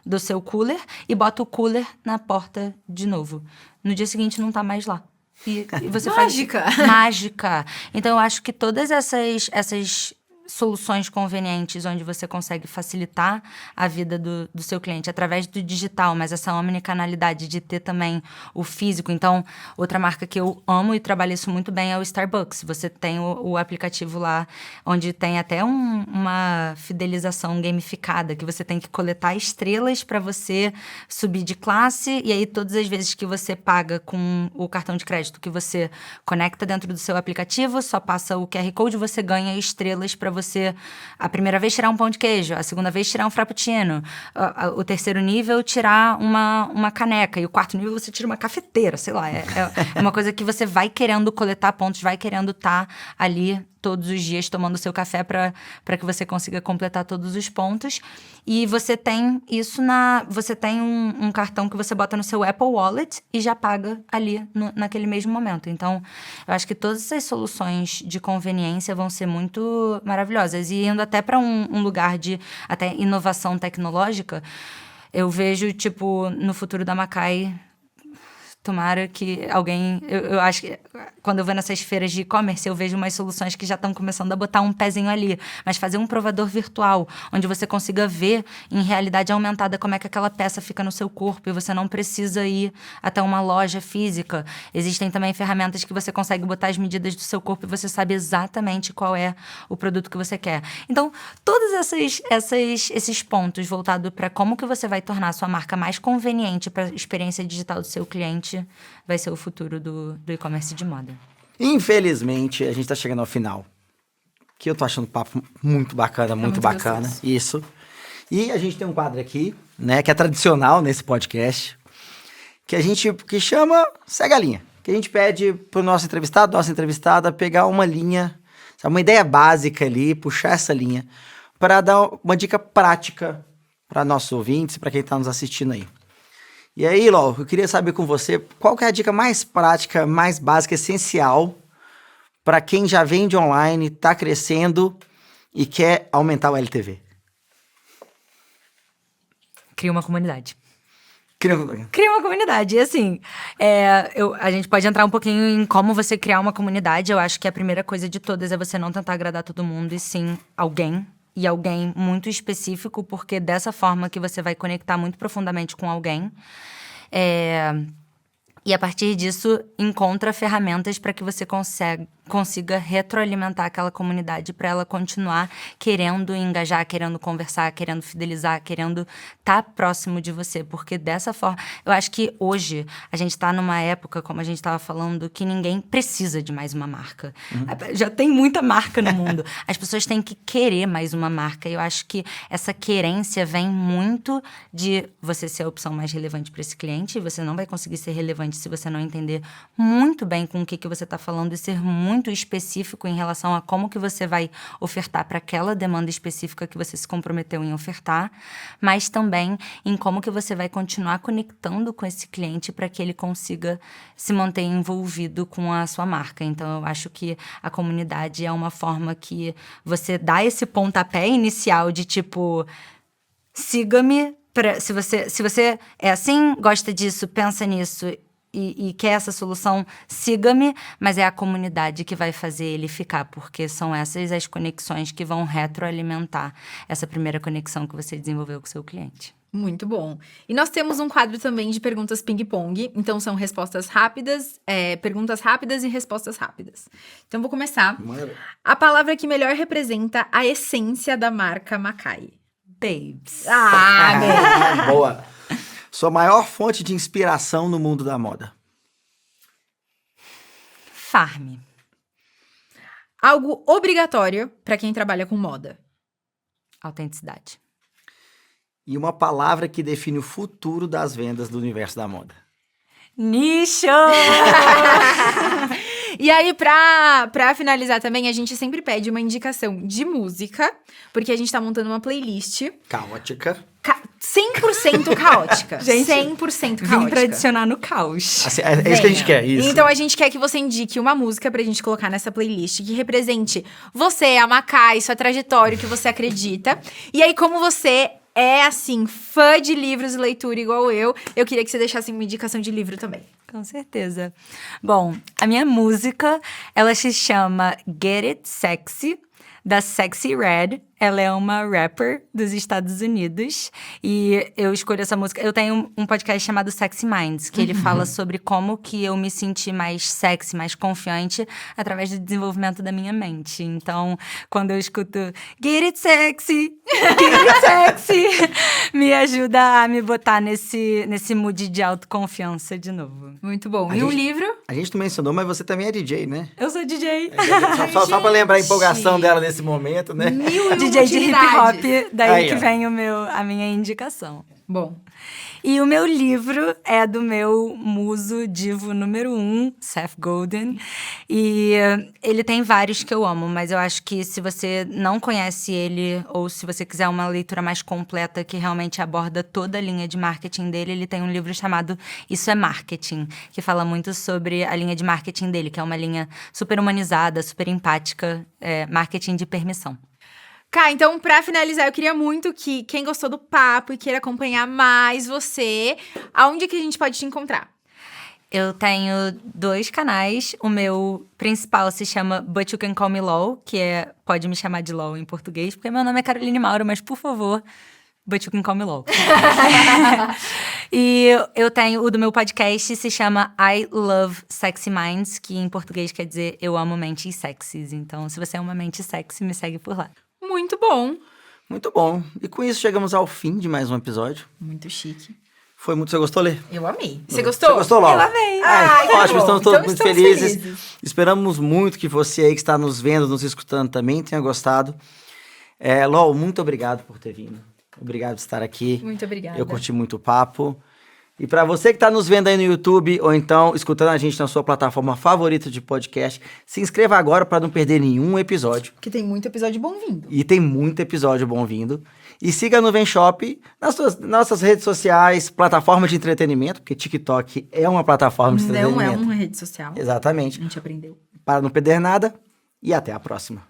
[SPEAKER 1] do seu cooler e bota o cooler na porta de novo. No dia seguinte não tá mais lá. E você
[SPEAKER 3] Mágica!
[SPEAKER 1] Mágica! Então eu acho que todas essas soluções convenientes onde você consegue facilitar a vida do seu cliente através do digital, mas essa omnicanalidade de ter também o físico. Então, outra marca que eu amo e trabalho isso muito bem é o Starbucks. Você tem o aplicativo lá, onde tem até uma fidelização gamificada, que você tem que coletar estrelas para você subir de classe, e aí todas as vezes que você paga com o cartão de crédito que você conecta dentro do seu aplicativo, só passa o QR Code, você ganha estrelas para você, a primeira vez, tirar um pão de queijo, a segunda vez, tirar um frappuccino, o terceiro nível, tirar uma caneca, e o quarto nível, você tira uma cafeteira, sei lá. É uma coisa que você vai querendo coletar pontos, vai querendo estar ali todos os dias tomando seu café para que você consiga completar todos os pontos. E você tem isso você tem um cartão que você bota no seu Apple Wallet e já paga ali naquele mesmo momento. Então, eu acho que todas essas soluções de conveniência vão ser muito maravilhosas. E indo até para um lugar de até inovação tecnológica, eu vejo, tipo, no futuro da Macai, Tomara que alguém... Eu acho que quando eu vou nessas feiras de e-commerce, eu vejo umas soluções que já estão começando a botar um pezinho ali. Mas fazer um provador virtual, onde você consiga ver em realidade aumentada como é que aquela peça fica no seu corpo e você não precisa ir até uma loja física. Existem também ferramentas que você consegue botar as medidas do seu corpo e você sabe exatamente qual é o produto que você quer. Então, todos esses pontos voltados para como que você vai tornar a sua marca mais conveniente para a experiência digital do seu cliente vai ser o futuro do e-commerce de moda.
[SPEAKER 2] Infelizmente, a gente tá chegando ao final. Que eu tô achando o papo muito bacana, muito bacana.
[SPEAKER 3] Gostoso.
[SPEAKER 2] Isso. E a gente tem um quadro aqui, né, que é tradicional nesse podcast, que chama Segue a Linha. Que a gente pede pro nossa entrevistada, pegar uma linha, sabe, uma ideia básica ali, puxar essa linha, para dar uma dica prática para nossos ouvintes, para quem tá nos assistindo aí. E aí, Ló, eu queria saber com você, qual que é a dica mais prática, mais básica, essencial para quem já vende online, está crescendo e quer aumentar o LTV?
[SPEAKER 1] Cria uma comunidade.
[SPEAKER 2] Cria
[SPEAKER 1] uma comunidade. E assim, a gente pode entrar um pouquinho em como você criar uma comunidade. Eu acho que a primeira coisa de todas é você não tentar agradar todo mundo, e sim alguém. E alguém muito específico, porque dessa forma que você vai conectar muito profundamente com alguém. E a partir disso, encontra ferramentas para que você consiga retroalimentar aquela comunidade para ela continuar querendo engajar, querendo conversar, querendo fidelizar, querendo estar próximo de você. Porque dessa forma, eu acho que hoje a gente está numa época, como a gente estava falando, que ninguém precisa de mais uma marca. Já tem muita marca no mundo. As pessoas têm que querer mais uma marca. E eu acho que essa querência vem muito de você ser a opção mais relevante para esse cliente. E você não vai conseguir ser relevante se você não entender muito bem com o que você está falando e ser muito específico em relação a como que você vai ofertar para aquela demanda específica que você se comprometeu em ofertar, mas também em como que você vai continuar conectando com esse cliente para que ele consiga se manter envolvido com a sua marca. Então, eu acho que a comunidade é uma forma que você dá esse pontapé inicial de tipo, siga-me, se você é assim, gosta disso, pensa nisso e quer essa solução, siga-me, mas é a comunidade que vai fazer ele ficar, porque são essas as conexões que vão retroalimentar essa primeira conexão que você desenvolveu com o seu cliente.
[SPEAKER 3] Muito bom. E nós temos um quadro também de perguntas ping-pong. Então, são respostas rápidas, perguntas rápidas e respostas rápidas. Então, vou começar.
[SPEAKER 2] Maravilha.
[SPEAKER 3] A palavra que melhor representa a essência da marca Macai.
[SPEAKER 1] Babes.
[SPEAKER 3] Ah,
[SPEAKER 2] Boa. Sua maior fonte de inspiração no mundo da moda?
[SPEAKER 1] Farm.
[SPEAKER 3] Algo obrigatório para quem trabalha com moda.
[SPEAKER 1] Autenticidade.
[SPEAKER 2] E uma palavra que define o futuro das vendas do universo da moda?
[SPEAKER 1] Nicho!
[SPEAKER 3] E aí, pra finalizar também, a gente sempre pede uma indicação de música, porque a gente tá montando uma playlist
[SPEAKER 2] Caótica.
[SPEAKER 3] 100% caótica.
[SPEAKER 1] Gente,
[SPEAKER 3] 100% caótica.
[SPEAKER 1] Vim pra adicionar no caos.
[SPEAKER 2] Assim, é isso que a gente quer, isso.
[SPEAKER 3] Então, a gente quer que você indique uma música pra gente colocar nessa playlist que represente você, a Macai, sua trajetória, o que você acredita. E aí, como você é, assim, fã de livros e leitura igual eu queria que você deixasse uma indicação de livro também.
[SPEAKER 1] Com certeza. Bom, a minha música, ela se chama Get It Sexy, da Sexy Red. Ela é uma rapper dos Estados Unidos. E eu escolho essa música. Eu tenho um podcast chamado Sexy Minds, que ele fala sobre como que eu me senti mais sexy, mais confiante através do desenvolvimento da minha mente. Então, quando eu escuto Get It Sexy, Get It Sexy, me ajuda a me botar nesse mood de autoconfiança de novo.
[SPEAKER 3] Muito bom.
[SPEAKER 2] A
[SPEAKER 3] E um
[SPEAKER 2] gente-
[SPEAKER 3] livro?
[SPEAKER 2] A gente não mencionou, mas você também é DJ, né?
[SPEAKER 1] Eu sou DJ.
[SPEAKER 2] Só pra lembrar a empolgação dela nesse momento, né?
[SPEAKER 1] DJ de hip hop, daí
[SPEAKER 2] Aí,
[SPEAKER 1] que
[SPEAKER 2] ó.
[SPEAKER 1] vem a minha indicação.
[SPEAKER 3] Bom,
[SPEAKER 1] E o meu livro é do meu muso divo número 1, Seth Godin. E ele tem vários que eu amo, mas eu acho que se você não conhece ele, ou se você quiser uma leitura mais completa que realmente aborda toda a linha de marketing dele, ele tem um livro chamado Isso é Marketing, que fala muito sobre a linha de marketing dele, que é uma linha super humanizada, super empática, marketing de permissão.
[SPEAKER 3] Cá, então, pra finalizar, eu queria muito que quem gostou do papo e queira acompanhar mais você, aonde que a gente pode te encontrar?
[SPEAKER 1] Eu tenho 2 canais. O meu principal se chama But You Can Call Me LOL, que pode me chamar de LOL em português, porque meu nome é Caroline Mauro, mas por favor, But You Can Call Me LOL. E eu tenho o do meu podcast, se chama I Love Sexy Minds, que em português quer dizer Eu Amo Mentes Sexys. Então, se você é uma mente sexy, me segue por lá.
[SPEAKER 3] Muito bom.
[SPEAKER 2] Muito bom. E com isso chegamos ao fim de mais um episódio.
[SPEAKER 3] Muito chique.
[SPEAKER 2] Foi muito... Você gostou, Lê?
[SPEAKER 3] Eu amei. Você gostou?
[SPEAKER 2] Você gostou, Laura?
[SPEAKER 1] Eu amei.
[SPEAKER 3] Ai, que
[SPEAKER 2] ótimo,
[SPEAKER 3] bom.
[SPEAKER 2] estamos todos
[SPEAKER 3] Então
[SPEAKER 2] muito
[SPEAKER 3] estamos
[SPEAKER 2] felizes. Esperamos muito que você aí que está nos vendo, nos escutando também tenha gostado. Lol, muito obrigado por ter vindo. Obrigado por estar aqui.
[SPEAKER 3] Muito obrigada.
[SPEAKER 2] Eu curti muito o papo. E para você que está nos vendo aí no YouTube ou então escutando a gente na sua plataforma favorita de podcast, se inscreva agora para não perder nenhum episódio.
[SPEAKER 3] Porque tem muito episódio bom vindo.
[SPEAKER 2] E tem muito episódio bom vindo. E siga a Nuvem Shop nas nossas redes sociais, plataforma de entretenimento, porque TikTok é uma plataforma de entretenimento.
[SPEAKER 3] Não é uma rede social.
[SPEAKER 2] Exatamente.
[SPEAKER 3] A gente aprendeu.
[SPEAKER 2] Para não perder nada e até a próxima.